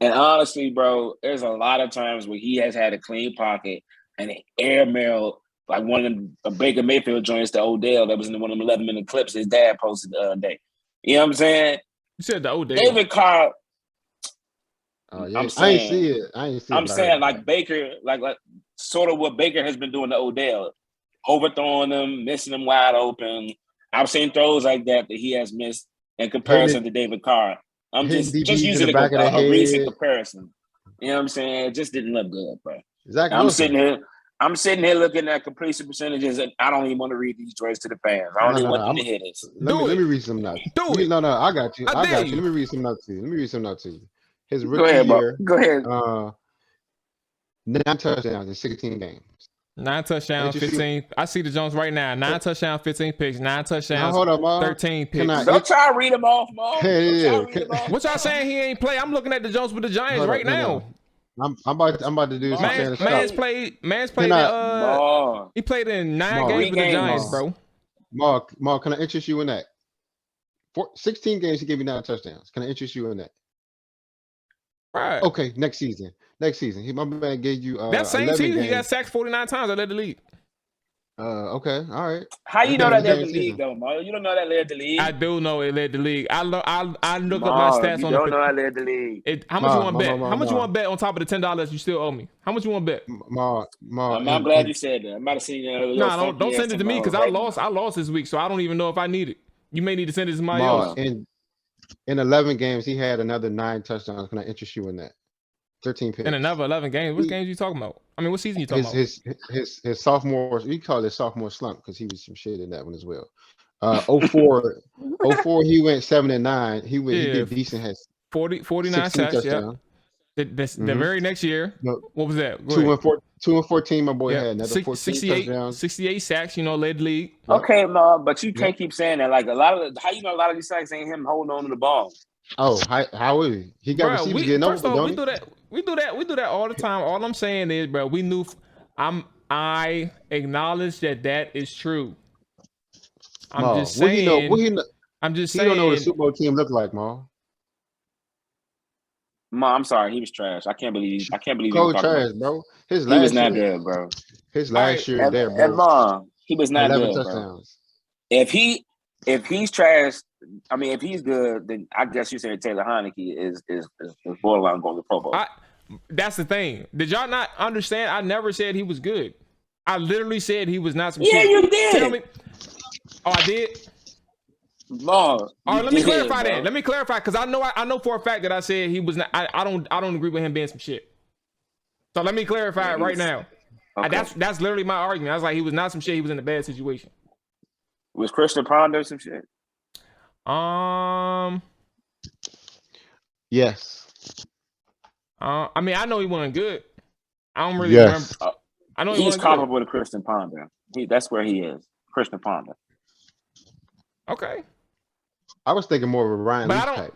And honestly, bro, there's a lot of times where he has had a clean pocket and an airmail, like one of them Baker Mayfield joints to Odell that was in one of them 11-minute clips his dad posted the other day. You know what I'm saying? You said the Odell. David Carr. Yeah. I'm saying, I ain't see it. I'm saying like Baker, like sort of what Baker has been doing to Odell, overthrowing them, missing them wide open. I've seen throws like that he has missed in comparison to David Carr. I'm just using a recent comparison. You know what I'm saying? It just didn't look good, bro. I'm sitting here looking at completion percentages, and I don't even want to read these joints to the fans. I don't even want them to hear this. Let me read some notes. No, I got you. I got you. Let me read some notes to you. His rookie year. Go ahead. 9 touchdowns in 16 games. 9 touchdowns, 15. I see the Jones right now. 9 touchdowns, 15 picks. 9 touchdowns, hold up, 13 picks. Don't try to read them off, Mom. What y'all saying? He ain't play. I'm looking at the Jones with the Giants right now. I'm about to do some Man's played. He played in 9 games with the Giants, bro. Mark, can I interest you in that? 16 games, he gave me 9 touchdowns. Can I interest you in that? Right. Okay, next season. My man gave you that same season games. He got sacked 49 times. I led the league. Okay, all right. How you know that led the league though, Mo? You don't know that led the league. I do know it led the league. I look up my stats you on don't know that led the league. How much you want to bet? How much you want to bet on top of the $10 you still owe me? How much you want to bet? I'm glad you said that. I might have seen you. No, don't send it to me because I lost this week, so I don't even know if I need it. You may need to send it to somebody else. In 11 games, he had another 9 touchdowns. Can I interest you in that? 13 picks. In another 11 games? What games you talking about? I mean, what season you talking about? His sophomore, we call it sophomore slump because he was some shit in that one as well. 04, he went 7-9. He did decent. Has 49 sacks. Yeah. The very next year, what was that? 2 and 14. My boy had another 68 touchdowns. 68 sacks. Led the league. Okay, no, but you can't keep saying that. Like how a lot of these sacks ain't him holding on to the ball. Oh, how is he? He got receivers getting over. We do that all the time. All I'm saying is, bro, we knew. I acknowledge that is true. I'm just saying. I'm just saying. He don't know what a Super Bowl team look like, Ma. Ma, I'm sorry, he was trash. I can't believe. Cold trash, bro. He was not good, bro. His last year there, bro. And Ma, he was not 11 good, touchdowns. Bro. If he's trash. I mean, if he's good, then I guess you said Taylor Heineke is borderline going to Pro Bowl. That's the thing. Did y'all not understand? I never said he was good. I literally said he was not some shit. Yeah, you did. Tell me. Oh, I did? No. All right, let me clarify that. Let me clarify because I know for a fact that I said he was not. I don't agree with him being some shit. So let me clarify it right now. Okay. That's literally my argument. I was like, he was not some shit. He was in a bad situation. Was Christian Ponder some shit? Yes. I mean, I know he wasn't good. I don't really remember. I know he's comparable to Christian Ponder. That's where he is. Christian Ponder. Okay. I was thinking more of a Ryan. I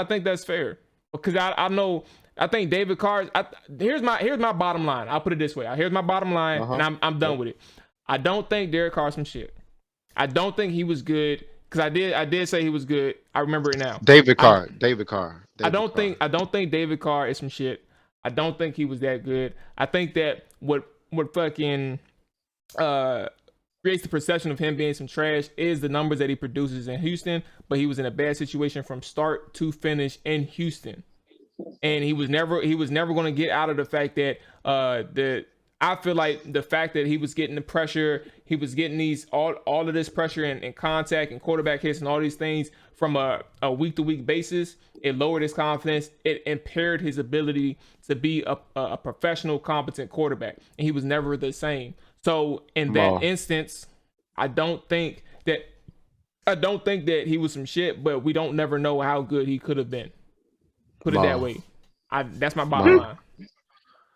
think that's fair because I think David Carr. Here's my bottom line. I'll put it this way. Here's my bottom line, and I'm done with it. I don't think Derek Carr's some shit. I don't think he was good because I did say he was good. I remember it now. David Carr. I don't think David Carr is some shit. I don't think he was that good. I think that what fucking creates the perception of him being some trash is the numbers that he produces in Houston, but he was in a bad situation from start to finish in Houston. And he was never going to get out of the fact that I feel like the fact that he was getting the pressure, he was getting these all of this pressure and contact and quarterback hits and all these things from a week-to-week basis, it lowered his confidence. It impaired his ability to be a professional, competent quarterback, and he was never the same. So in that instance, I don't think that he was some shit, but we don't never know how good he could have been. Put it that way. That's my bottom line.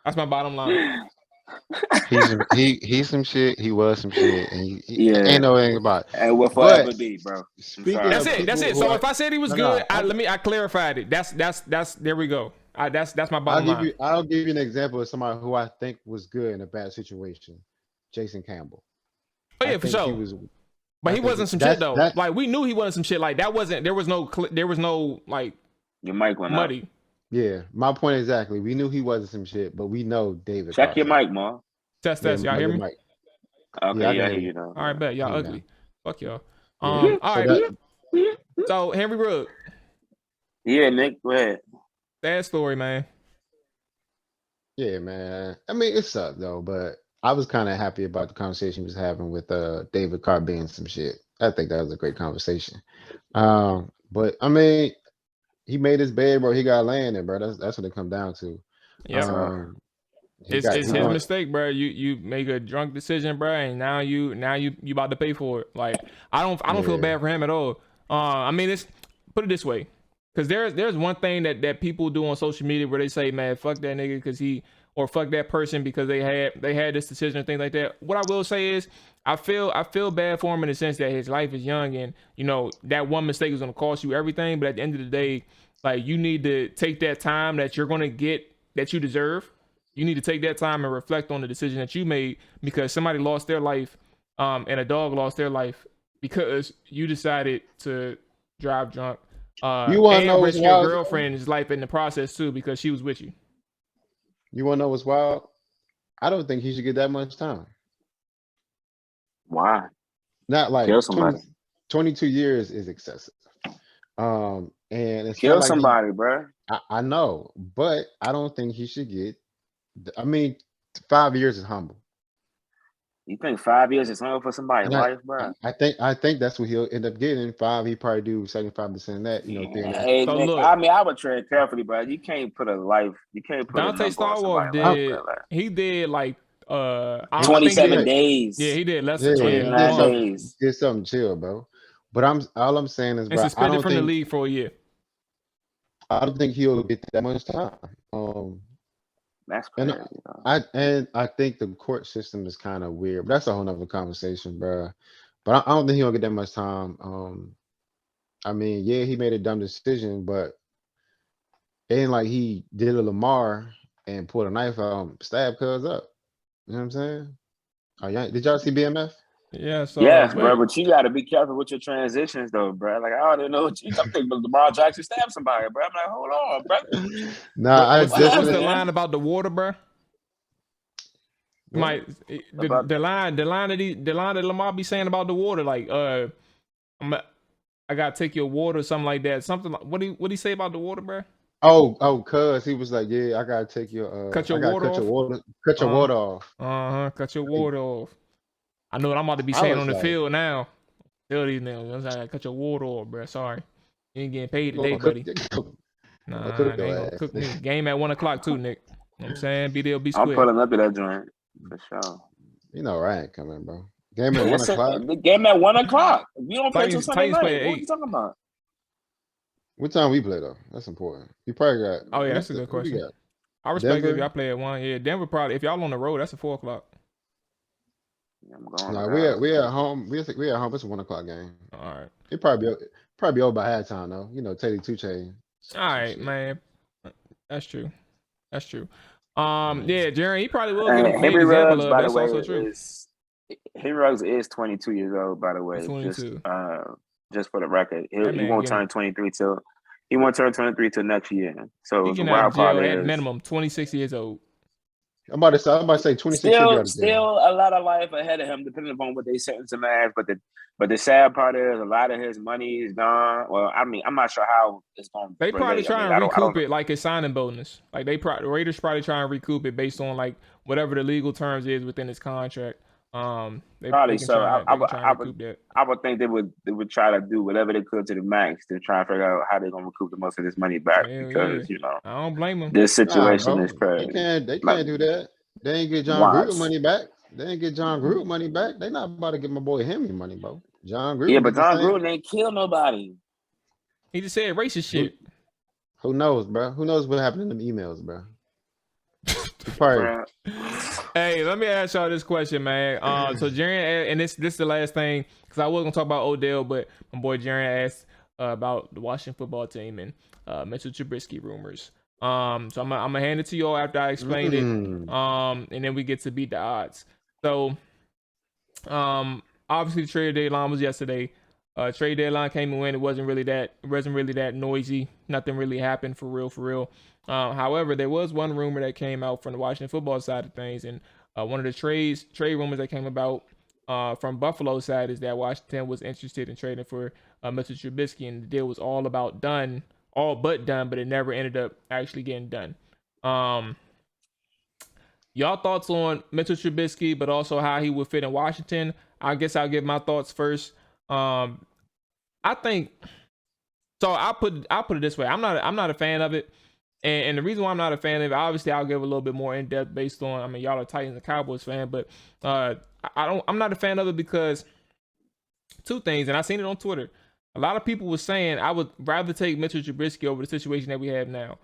That's my bottom line. He's some shit. He was some shit, and he Yeah. ain't no thing about it. And will But forever be, bro. speaking That's of it. That's people it. who So are- if I said he was No, good, I clarified it. That's there we go. That's my I'll bottom give line. you I'll give you an example of somebody who I think was good in a bad situation. Jason Campbell. Oh yeah, I for think he sure. was. But I he think wasn't some that's shit though. that. Like we knew he wasn't some shit. Like that wasn't. There was no like Your mic went muddy. up. Yeah, my point exactly. We knew he wasn't some shit, but we know David. Check your Carson. mic, man. Test. Yeah, Y'all hear me? mic. Okay, Yeah, I yeah, can I hear hear you. you now. All right, bet y'all Yeah. ugly. Fuck y'all. Yeah. All So right. that- So Henry Rugg, Yeah, Nick, go ahead. sad story, man. Yeah, man. I mean, it sucked though, but I was kind of happy about the conversation he was having with David Carr being some shit. I think that was a great conversation. But I mean, he made his bed, bro. He got laying it, bro. That's what it come down to. Yeah. He It's his going- mistake, bro. You make a drunk decision, bro, and now you about to pay for it. Like I don't feel Yeah. bad for him at all. I mean, it's put it this way, because there's one thing that people do on social media where they say, man, fuck that nigga because or fuck that person because they had this decision and things like that. What I will say is I feel bad for him in the sense that his life is young and that one mistake is gonna cost you everything. But at the end of the day, like you need to take that time that you're gonna get that you deserve. You need to take that time and reflect on the decision that you made because somebody lost their life, and a dog lost their life because you decided to drive drunk. You want to and know what's risk your wild? girlfriend's life in the process too because she was with you. You want to know what's wild? I don't think he should get that much time. Why? Not like Kill somebody. 22 years is excessive. And it's Kill not like somebody, bro. I know, but I don't think he should get. I mean, 5 years is humble. You think 5 years is enough for somebody's And life, bro? I think that's what he'll end up getting. 5, he probably do 75% of that. Hey, So Nick, look. I mean, I would tread carefully, bro. You can't put a life. You can't put a Dante number on Starwalk somebody's life, did. bro. He did like I think 27 days. Yeah, he did less Yeah, than he 20 did 29 something, days. did something chill, bro. But all I'm saying is, and bro, suspended from the league for a year. I don't think he'll get that much time. That's And crazy. Bro. I think the court system is kind of weird. But that's a whole nother conversation, bro. But I don't think he'll get that much time. I mean, yeah, he made a dumb decision, but it ain't like he did a Lamar and pulled a knife out and stabbed cuz up. You know what I'm saying? Did y'all see BMF? Yeah, so Yes, bro, but you got to be careful with your transitions, though, bro. Like, I don't know what you think, but Lamar Jackson stabbed somebody, bro. I'm like, hold on, bro. Nah, what's happened, the man? line about the water, bro? What? The line that Lamar be saying about the water, like I gotta take your water, or something like that. Something like what he say about the water, bro? Cuz he was like, yeah, I gotta take your Cut your water off. Cut your water off. Cut your water off. I know what I'm about to be I saying was on the like- field now. Tell these niggas, I gotta cut your water off, bro. Sorry, you ain't getting paid today, buddy. Nah, cook they your ain't gonna ass. cook me. Game at 1:00 too, Nick. You know what I'm saying? Be there, be I'm square. pulling up to that joint for sure. You know, I ain't coming, bro. Game at Yes, 1:00. the game at 1:00. We don't play till Sunday Titans play night. at What 8. you talking about? What time we play though? That's important. You probably got. Oh yeah, that's a good who we question. got? I respect it if Denver? y'all play at 1. Yeah, Denver probably. If y'all on the road, that's at 4:00. I'm going. Nah, we at home. We at home. It's a 1:00 game. All right. It probably be over by halftime though. You know, Teddy 2 Chainz. All right, man. That's true. That's true. Yeah, Jerry, he probably will give a clean Henry example Ruggs, of. by the That's way, also true. Henry Ruggs is 22 years old. By the way, He's 22. Just for the record, he man won't getting- turn 23 till next year. So He the can have wild part jail at is minimum 26 years old. I'm about to say 26 should be out of jail. still a lot of life ahead of him, depending upon what they sentence him as. But the sad part is a lot of his money is gone. Well, I mean, I'm not sure how it's going to. They probably try and recoup it like his signing bonus. Like the Raiders probably try and recoup it based on like whatever the legal terms is within his contract. They Probably can so. try and recoup that. I would think they would try to do whatever they could to the max to try and figure out how they're gonna recoup the most of this money back. Hell Because yeah. I don't blame them. this situation Nah, is bro. crazy. They can't do that. They ain't get John Watch. Gruden money back. They ain't get John Gruden money back. They not about to get my boy Henry money, bro. John Gruden. Yeah, but did the John same. Gruden ain't kill nobody. He just said racist shit. Who knows, bro? Who knows what happened in them emails, bro? Hey, let me ask y'all this question, man. So Jaren, and this is the last thing because I was gonna talk about Odell, but my boy Jaren asked about the Washington football team and Mitchell Trubisky rumors. So I'm gonna hand it to y'all after I explain it. And then we get to beat the odds. So, obviously the trade deadline was yesterday. Trade deadline came and went. It wasn't really that noisy. Nothing really happened for real. However, there was one rumor that came out from the Washington football side of things, and one of the trade rumors that came about from Buffalo side is that Washington was interested in trading for Mitchell Trubisky, and the deal was all but done, but it never ended up actually getting done. Y'all thoughts on Mitchell Trubisky, but also how he would fit in Washington? I guess I'll give my thoughts first. I think so. I'll put it this way. I'm not a fan of it, and the reason why I'm not a fan of it, obviously, I'll give a little bit more in depth based on. I mean, y'all are Titans and Cowboys fan, but I'm not a fan of it because two things, and I seen it on Twitter. A lot of people were saying I would rather take Mitchell Trubisky over the situation that we have now.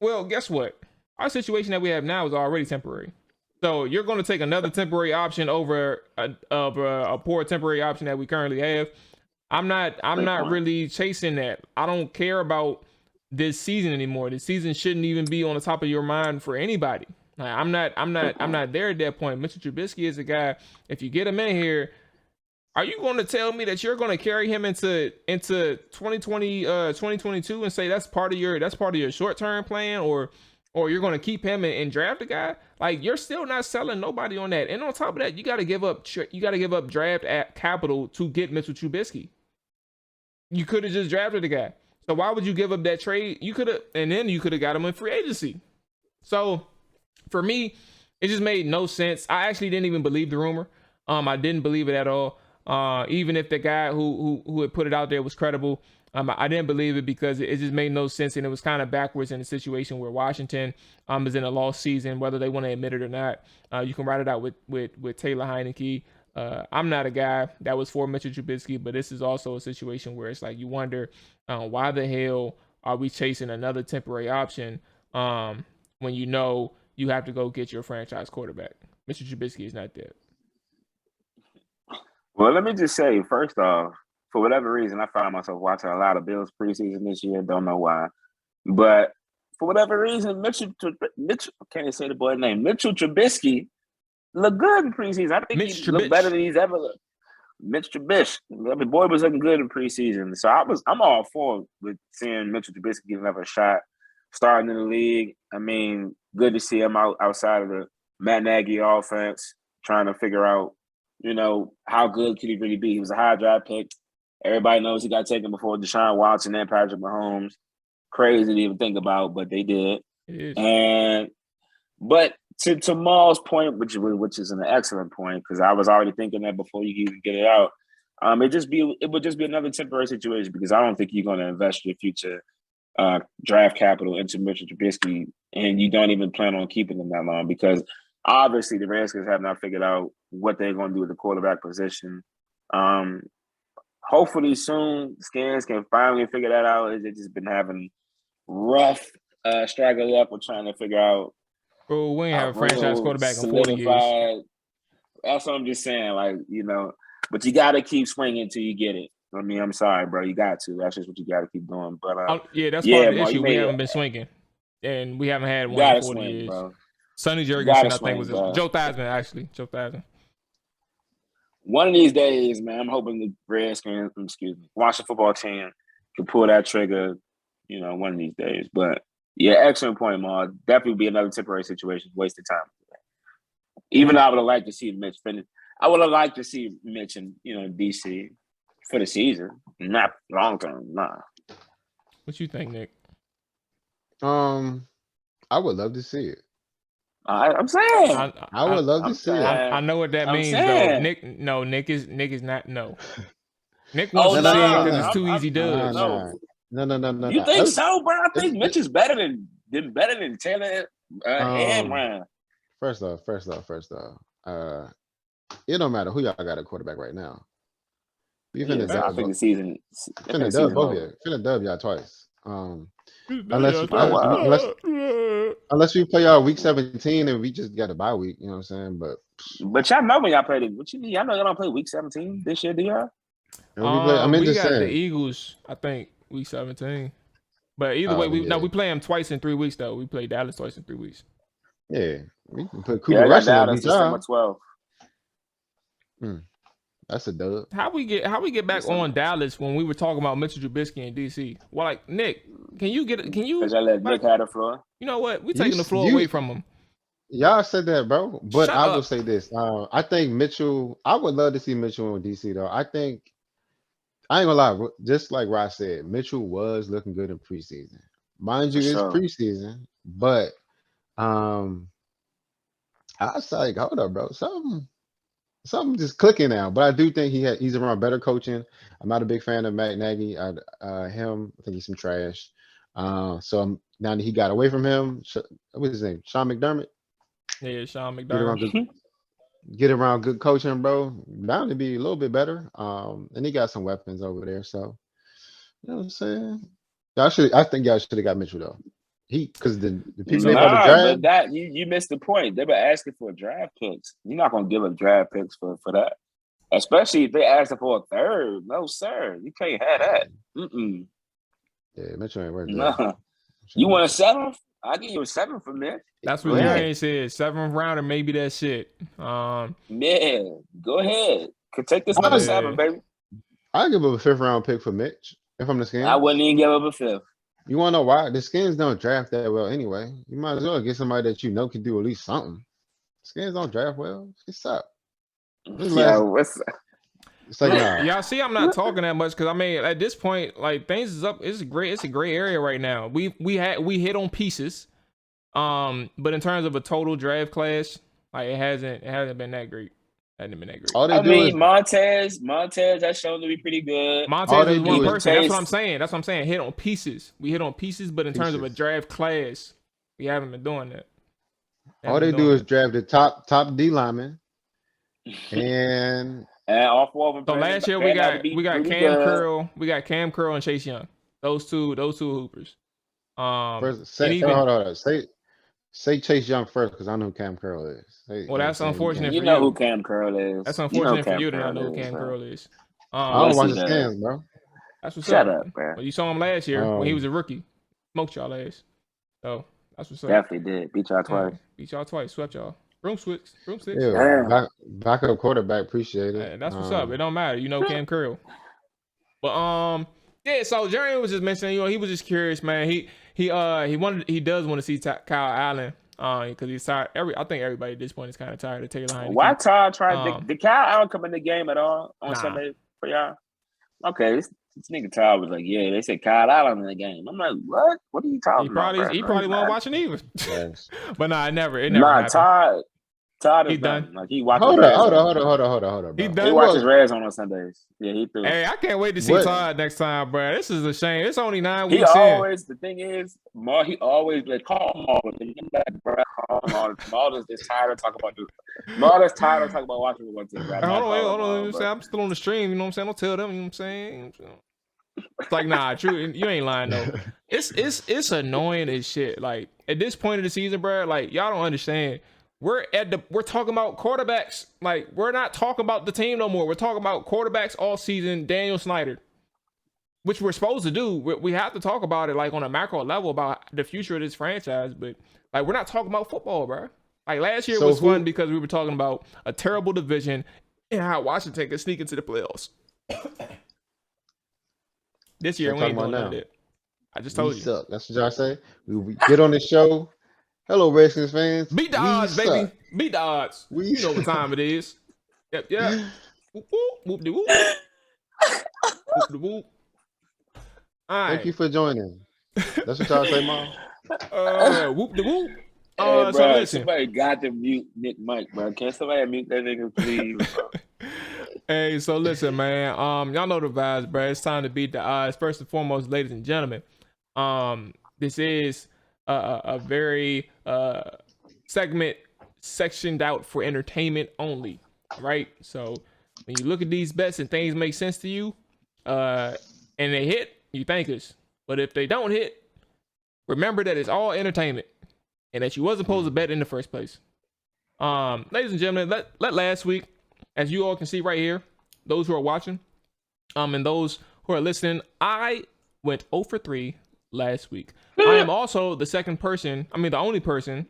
Well, guess what? Our situation that we have now is already temporary. So you're going to take another temporary option over a poor temporary option that we currently have. I'm not really chasing that. I don't care about this season anymore. This season shouldn't even be on the top of your mind for anybody. I'm not there at that point. Mr. Trubisky is a guy. If you get him in here, are you going to tell me that you're going to carry him into 2022 and say that's part of your short-term plan, or you're going to keep him and draft a guy? Like, you're still not selling nobody on that. And on top of that, you got to give up draft capital to get Mitchell Trubisky. You could have just drafted the guy. So why would you give up that trade? You could have got him in free agency. So for me, it just made no sense. I actually didn't even believe the rumor. I didn't believe it at all. Even if the guy who had put it out there was credible, I didn't believe it because it just made no sense, and it was kind of backwards in a situation where Washington is in a lost season, whether they want to admit it or not. You can write it out with Taylor Heineke. I'm not a guy that was for Mitchell Trubisky, but this is also a situation where it's like you wonder why the hell are we chasing another temporary option when you know you have to go get your franchise quarterback. Mitchell Trubisky is not there. Well, let me just say, first off, for whatever reason, I found myself watching a lot of Bills preseason this year. Don't know why. But for whatever reason, Mitchell can't even say the boy's name. Mitchell Trubisky looked good in preseason. I think he looked better than he's ever looked. Mitch Trubisky. The boy was looking good in preseason. So I'm all for with seeing Mitchell Trubisky give another shot, starting in the league. I mean, good to see him outside of the Matt Nagy offense, trying to figure out, how good could he really be? He was a high draft pick. Everybody knows he got taken before Deshaun Watson and Patrick Mahomes. Crazy to even think about, but they did. But to Mual's point, which is an excellent point, because I was already thinking that before you even get it out. It would just be another temporary situation because I don't think you're going to invest your future draft capital into Mitchell Trubisky, and you don't even plan on keeping him that long because obviously the Redskins have not figured out what they're going to do with the quarterback position. Hopefully soon Skins can finally figure that out. They've just been having rough struggle up with trying to figure out. Bro, we ain't have a franchise quarterback in 40 years. That's what I'm just saying, but you got to keep swinging until you get it. I mean, I'm sorry, bro. You got to. That's just what you got to keep doing. But that's part of the issue. We haven't been swinging, and we haven't had one in 40 years. Bro. Sonny Jurgensen, I think, was Joe Theismann, actually. Joe Theismann. One of these days, man, I'm hoping the Redskins, Washington football team can pull that trigger, one of these days. But, yeah, excellent point, Ma. Definitely be another temporary situation. Wasted time. Even though I would have liked to see Mitch finish. I would have liked to see Mitch in, D.C. for the season. Not long term, nah. What you think, Nick? I would love to see it. I'm saying. I would love to see it. I know what that means, though. Nick is not. No. Nick wants to see it because it's too easy dubs. No. You think so, bro? I think Mitch is better than Taylor and Ryan. First off, it don't matter who y'all got a quarterback right now. We finna dub the season. Finna dub y'all twice. Unless unless we play our week 17 and we just got a bye week, you know what I'm saying? But y'all know when y'all played it. What you mean? Y'all know y'all don't play week 17 this year, do y'all? And we play. I mean, we just got the saying. Eagles, I think, week 17. But either way, Yeah. we play them twice in 3 weeks though. We play Dallas twice in 3 weeks. Yeah, we can put Yeah, Cooper I got Rush in there. Dallas December 12th. That's a dub. How we get back on Dallas when we were talking about Mitchell Trubisky in DC? Well, like Nick, can you? Because I let Nick have the floor. You know what? We taking the floor away from him. Y'all said that, bro. But Shut I up. will say this. I think Mitchell. I would love to see Mitchell in DC though. I think I ain't gonna lie. Just like Ross said, Mitchell was looking good in preseason. Mind you, it's preseason, but I was like, hold up, bro. Something just clicking now. But I do think he's around better coaching. I'm not a big fan of Matt Nagy. I think he's some trash. So now that he got away from him, what's his name? Sean McDermott. Yeah, Sean McDermott. Get around good coaching, bro. Bound to be a little bit better. And he got some weapons over there. So you know what I'm saying? I think y'all should have got Mitchell though. Because the people they about to draft. But that you missed the point. They were asking for draft picks. You're not gonna give up draft picks for that, especially if they asked for a third. No, sir, you can't have that. Yeah, Mitchell ain't worth that. No. You want a 7th? I'll give you a 7th for Mitch. That's what Jerry said. 7th rounder, maybe that's it. Man, go ahead. Could take this number 7, baby. I'll give up a 5th round pick for Mitch if I'm the Skins. I wouldn't even give up a 5th. You want to know why? The Skins don't draft that well anyway. You might as well get somebody that you know can do at least something. Skins don't draft well. It's up. It's like, nah. Y'all see, I'm not talking that much because I mean, at this point, like things is up. It's a gray area right now. We hit on pieces, but in terms of a total draft class, like it hasn't been that great. Montez has shown to be pretty good. Montez is one person. That's what I'm saying. Hit on pieces. We hit on pieces, but in terms of a draft class, we haven't been doing that. All they do is draft the top D lineman, and off of them. So last year we got Cam Curl, Cam Curl and Chase Young. Those two hoopers. Hold on. Say Chase Young first because I know who Cam Curl is. That's unfortunate. You know who Cam Curl is. That's unfortunate for you to not know who Cam Curl is. I don't watch the Skins, bro. That's what's Shut up. up, bro. Well, you saw him last year when he was a rookie. Smoked y'all ass. So that's what's up. Definitely did. Beat y'all twice. Swept y'all. Room six. Yeah, backup quarterback. Appreciate it. That's what's up. It don't matter. You know Cam Curl. But yeah. So Jerry was just mentioning, he was just curious, man. He does want to see Kyle Allen. Because he's tired. I think everybody at this point is kind of tired of Taylor Heineke. Why Todd tried? Did Kyle Allen come in the game at all on Sunday for y'all? Okay, this nigga Todd was like, yeah, they said Kyle Allen in the game. I'm like, what? What are you talking about? He probably wasn't watching either. But it never happened. Todd is done. Like he watches. Hold on. He done. He watches Red Zone on Sundays. Yeah, he threw. Hey, I can't wait to see Todd next time, bro. This is a shame. It's only 9 weeks. The thing is, he always like call Maul. Maul is tired of talking about this. Maul is tired of talking about watching one team. Hold on. I'm still on the stream. You know what I'm saying? Don't tell them. You know what I'm saying? It's like, nah, true. You ain't lying though. It's annoying as shit. Like at this point of the season, bro. Like y'all don't understand. We're talking about quarterbacks. Like we're not talking about the team no more. We're talking about quarterbacks all season. Daniel Snyder, which we're supposed to do. We have to talk about it like on a macro level about the future of this franchise. But like we're not talking about football, bro. Like last year was fun because we were talking about a terrible division and how Washington could sneak into the playoffs. This year we ain't doing none of that. I just told you. Suck. That's what y'all say. We get on the show. Hello, Redskins fans. Beat the odds, baby. Beat the odds. You know what time it is. Yep. Whoop, whoop, whoop, whoop. Whoop. All right. Thank you for joining. That's what y'all say, Mom. Whoop de whoop. Hey, bro, listen. Somebody got to mute Nick Mike, bro. Can somebody mute that nigga, please? Hey, so listen, man. Y'all know the vibes, bro. It's time to beat the odds. First and foremost, ladies and gentlemen, this is a very segment sectioned out for entertainment only, right? So when you look at these bets and things make sense to you, and they hit, you thank us. But if they don't hit, remember that it's all entertainment. and that you wasn't supposed to bet in the first place. Ladies and gentlemen, let last week, as you all can see right here, those who are watching, and those who are listening, I went 0 for 3 last week. I am also the only person,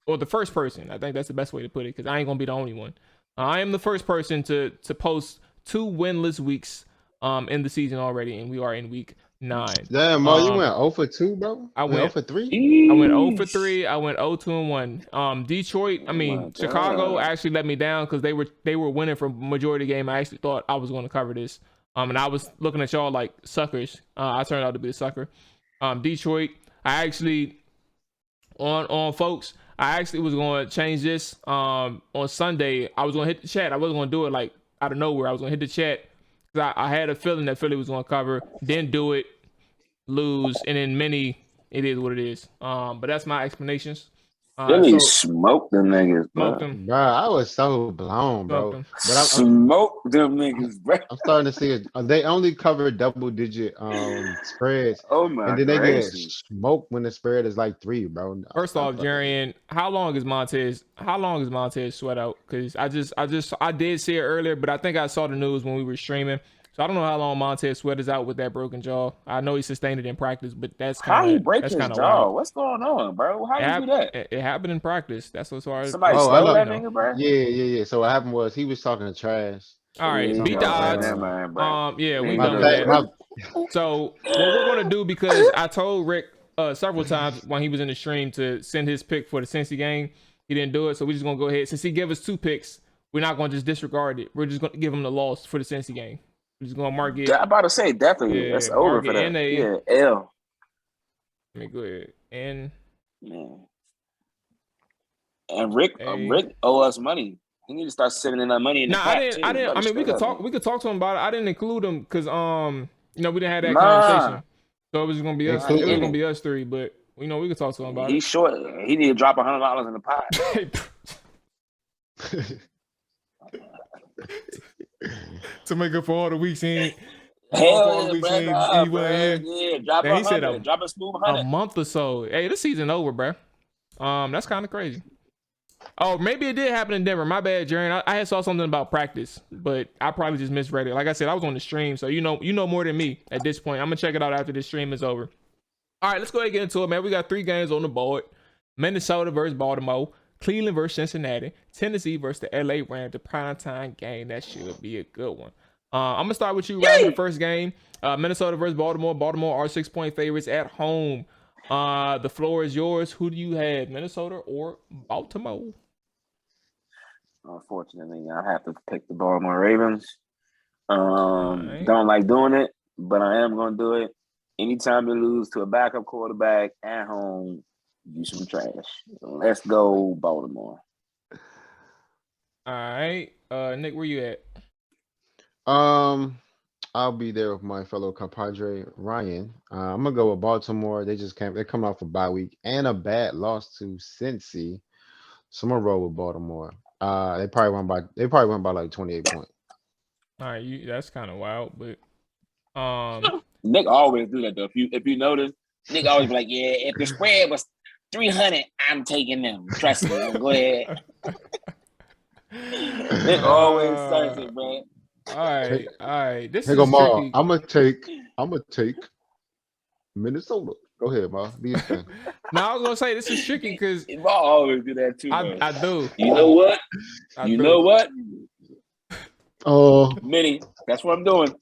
or the first person. I think that's the best way to put it, because I ain't gonna be the only one. I am the first person to post 2 winless weeks in the season already, and we are in week 9. Damn, Mo, you went 0 for 2, bro? I went 0 for 3? I went 0 for 3. I went 0-2-1. Detroit, Chicago God. actually let me down because they were winning for majority of the game. I actually thought I was going to cover this. And I was looking at y'all like suckers. I turned out to be a sucker. Detroit, I actually on folks. I actually was going to change this on Sunday. I was going to hit the chat. I wasn't going to do it like out of nowhere. I was going to hit the chat because I had a feeling that Philly was going to cover. Didn't do it. Lose, and then it is what it is. But that's my explanations. Philly smoked them niggas, bro. Bro, I was so blown, bro. Them. But I'm Smoked them niggas, bro. I'm starting to see it. They only cover double-digit spreads, Oh my and then they get gracious. smoked when the spread is like 3, bro. First off, Jarian, how long is Montez sweat out? Because I did see it earlier, but I think I saw the news when we were streaming. So I don't know how long Montez Sweat is out with that broken jaw. I know he sustained it in practice, but that's kind of how he break his jaw. wild. What's going on, bro? How you do that? It happened in practice. That's as far as Somebody I stole know. that nigga, bro. Yeah. So what happened was he was talking trash. All right, Yeah, beat the odds. Never mind, bro. Yeah, we My done bad. with that. So what we're gonna do, because I told Rick several times when he was in the stream to send his pick for the Cincy game, he didn't do it. So we're just gonna go ahead. Since he gave us 2 picks, we're not gonna just disregard it. We're just gonna give him the loss for the Cincy game. We're just gonna mark it. I'm about to say definitely. Yeah, That's over for that. NA. Yeah, L. Let me go ahead. And Rick owe us money. He need to start sending in that money in the pot, too. I mean, we could talk to him about it. I didn't include him because we didn't have that conversation. So it was gonna be us. It was gonna be us 3, but we could talk to him about it. He's short. He need to drop $100 in the pot. To make up for all the weeks he Hell he yeah, wasn't here. yeah, drop Man, he said drop a smooth a 100. month or so. Hey, this season over, bro. That's kind of crazy. Oh, maybe it did happen in Denver. My bad, Jaren. I had saw something about practice, but I probably just misread it. Like I said, I was on the stream, so you know more than me at this point. I'm gonna check it out after this stream is over. All right, let's go ahead and get into it, man. We got 3 games on the board: Minnesota versus Baltimore, Cleveland versus Cincinnati, Tennessee versus the LA Rams. The primetime game, that should be a good one. I'm gonna start with you, Ryan. The first game, Minnesota versus Baltimore. Baltimore are 6-point favorites at home. The floor is yours. Who do you have, Minnesota or Baltimore? Unfortunately, I have to pick the Baltimore Ravens. Right. Don't like doing it, but I am going to do it. Anytime you lose to a backup quarterback at home, you some trash. Let's go, Baltimore. All right. Nick, where you at? I'll be there with my fellow compadre Ryan. I'm gonna go with Baltimore. They're coming off a bye week and a bad loss to Cincy. So I'm gonna roll with Baltimore. They probably won by like 28 points. All right, that's kind of wild, but Nick always do that though. If you notice, Nick always be like, yeah, if the spread was 300, I'm taking them. Trust me. Go ahead. Nick always says it, bro. All right. This Here is go Ma. tricky. I'm gonna take Minnesota. Go ahead, Ma. Do your thing. No, I was gonna say this is tricky because I always do that too. I do. You know what? Know what? Oh, Minnie, that's what I'm doing.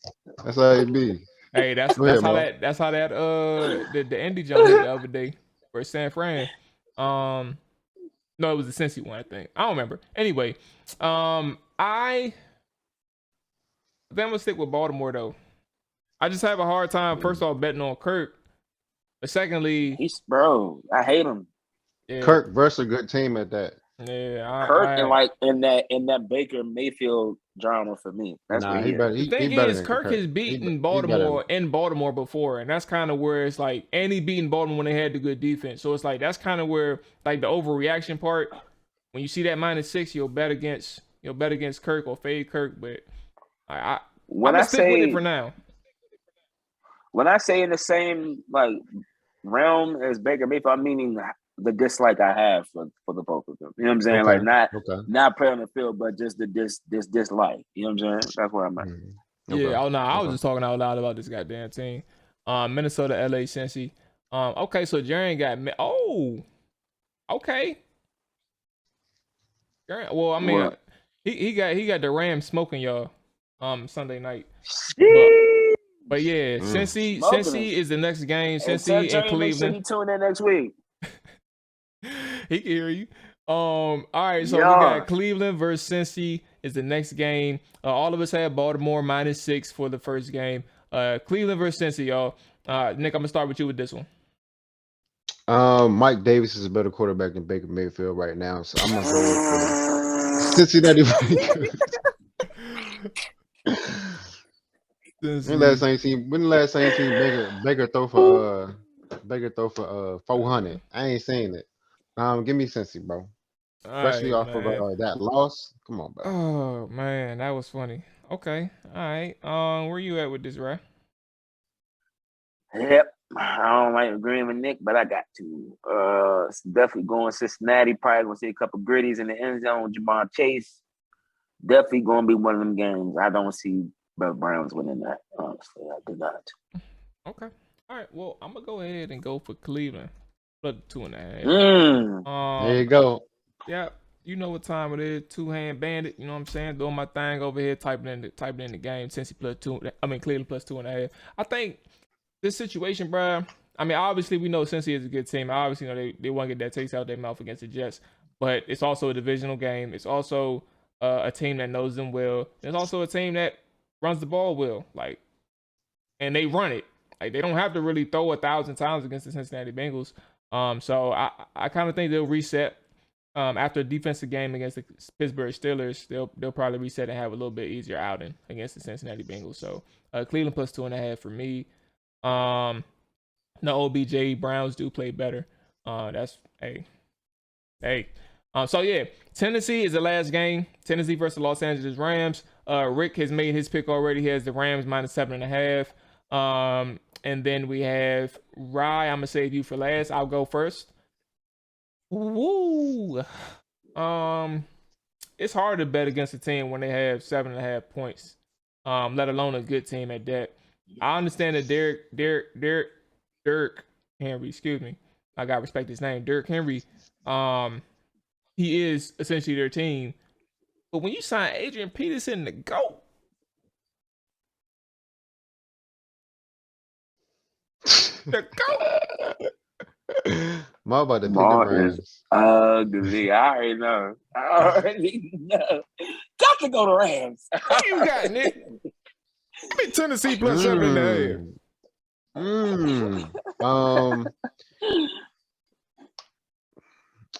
that's how it be. Hey, that's how that the Indy jump hit the other day for San Fran. No, it was the Cincy one, I think. I don't remember. Anyway, I think I'm gonna stick with Baltimore though. I just have a hard time, first off, betting on Kirk. But secondly, I hate him. Yeah, Kirk versus a good team at that. Yeah, Kirk and like in that Baker Mayfield drama for me. That's what he the thing is, Kirk has beaten Baltimore in Baltimore before, and that's kind of where it's like, and he beaten Baltimore when they had the good defense. So it's like that's kind of where like the overreaction part. When you see that -6, you'll bet against Kirk or fade Kirk. But I'm gonna stick with it for now. When I say in the same like realm as Baker Mayfield, I'm meaning the dislike I have for the both of them. You know what I'm saying? Okay. Like not play on the field, but just the dislike. You know what I'm saying? That's where I'm at. Okay. Yeah. Oh no, I was just talking out loud about this goddamn team. Minnesota, LA, Cincy. Okay, so Jaren got okay. Well, I mean, he got the Rams smoking y'all Sunday night. But yeah, Cincy is the next game. Cincy and Cleveland. He tune in next week. He can hear you. All right, so we got Cleveland versus Cincy is the next game. All of us had Baltimore -6 for the first game. Cleveland versus Cincy, y'all. Nick, I'm gonna start with you with this one. Mike Davis is a better quarterback than Baker Mayfield right now, so I'm gonna go with Cincinnati Bengals. When the last time you seen Baker throw for 400? I ain't saying it. Give me Cincy, bro. Especially off of that loss. Come on, bro. Oh man, that was funny. Okay, all right. Where you at with this, right? Yep. I don't like agreeing with Nick, but I got to. It's definitely going Cincinnati. Probably gonna see a couple gritties in the end zone. Jamar Chase. Definitely gonna be one of them games. I don't see the Browns winning that. Honestly, I do not. Okay. All right. Well, I'm gonna go ahead and go for Cleveland. But 2.5. There you go. Yeah. You know what time it is. Two-hand bandit. You know what I'm saying? Doing my thing over here, typing in the game. Cincy Cleveland plus 2.5. I think this situation, bro. I mean, obviously we know Cincy is a good team. Obviously, you know they want to get that taste out their mouth against the Jets. But it's also a divisional game. It's also a team that knows them well. It's also a team that runs the ball well. Like, and they run it. Like, they don't have to really throw 1,000 times against the Cincinnati Bengals. So I kind of think they'll reset. After a defensive game against the Pittsburgh Steelers, they'll probably reset and have a little bit easier outing against the Cincinnati Bengals. So Cleveland plus 2.5 for me. No OBJ, Browns do play better. That's hey. So yeah, Tennessee is the last game. Tennessee versus Los Angeles Rams. Rick has made his pick already. He has the Rams -7.5. And then we have Rye. I'm gonna save you for last. I'll go first. Woo. It's hard to bet against a team when they have 7.5 points. Let alone a good team at that. I understand that Derrick Henry, excuse me. I gotta respect his name. Derrick Henry, he is essentially their team. But when you sign Adrian Peterson to go, Ma about to pick the Rams. Ugly. I already know. Got to go to Rams. Who you got, Nick? Tennessee plus 7.5.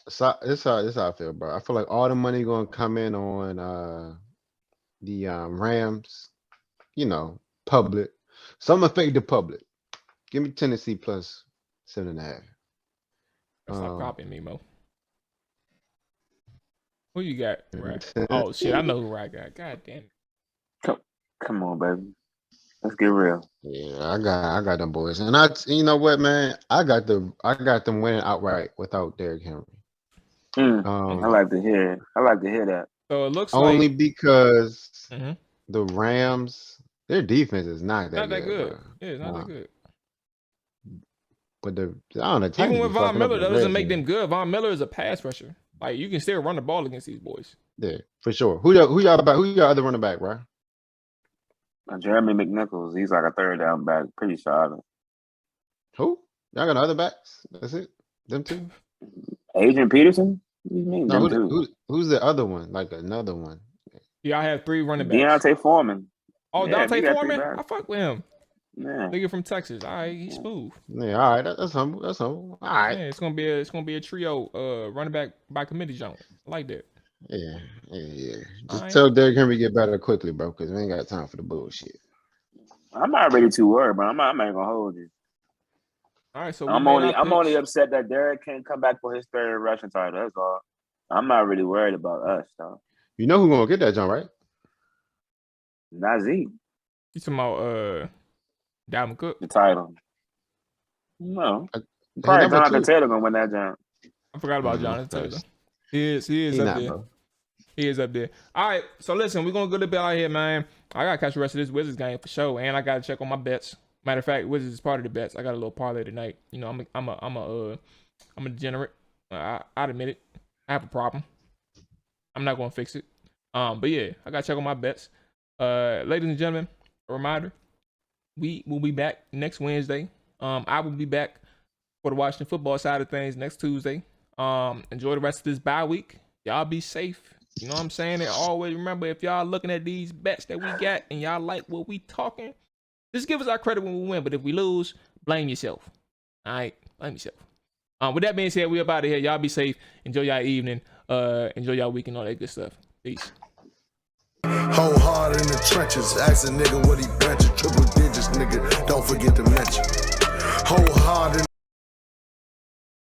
So this how I feel, bro. I feel like all the money gonna come in on the Rams, public. So I'm gonna fake the public. Give me Tennessee plus 7.5. Stop copying me, Mo. Who you got? Right? Oh shit, I know who I got. God damn it. Come on, baby. Let's get real. Yeah, I got them boys, and you know what, man, I got them winning outright without Derrick Henry. I like to hear that. So it looks only like because the Rams, their defense is not that good. Yeah, it's not that good. But I don't know. Even with Von Miller, that doesn't make them good. Von Miller is a pass rusher. Like, you can still run the ball against these boys. Yeah, for sure. Who y'all other running back, bro? Jeremy McNichols. He's like a third down back. Pretty solid. Who? Y'all got other backs? That's it? Them two? Adrian Peterson? What do you mean? No, who's the other one? Like another one? Yeah, I have 3 running backs. Deontay Foreman. Oh, yeah, Deontay Foreman? I fuck with him. Yeah. Nigga from Texas. All right, he's smooth. Yeah, all right. That's humble. All right. Yeah, it's gonna be a trio running back by committee zone. I like that. Yeah. Just tell Derrick Henry to get better quickly, bro, because we ain't got time for the bullshit. I'm not really too worried, bro. I'm not gonna hold you. All right, so I'm only upset that Derrick can't come back for his third rushing title. That's all. I'm not really worried about us, though. You know who's gonna get that, John, right? Not Zeke. You talking about Dalvin Cook? The title. No. Probably Jonathan Taylor gonna win that jump. I forgot about Jonathan Taylor. He is up there. Bro. He is up there. All right, so listen, we're gonna go to bed out here, man. I gotta catch the rest of this Wizards game for sure, and I gotta check on my bets. Matter of fact, Wizards is part of the bets. I got a little parlay tonight. You know, I'm a degenerate. I admit it. I have a problem. I'm not gonna fix it. But yeah, I gotta check on my bets. Ladies and gentlemen, a reminder: we will be back next Wednesday. I will be back for the Washington football side of things next Tuesday. Enjoy the rest of this bye week. Y'all be safe. You know what I'm saying? And always remember, if y'all looking at these bets that we got and y'all like what we talking, just give us our credit when we win. But if we lose, blame yourself. All right? Blame yourself. With that being said, we up out of here. Y'all be safe. Enjoy y'all evening. Enjoy y'all weekend, all that good stuff. Peace. Whole hard in the trenches. Ask a nigga what he benching. Triple digits, nigga. Don't forget to mention. Whole hard in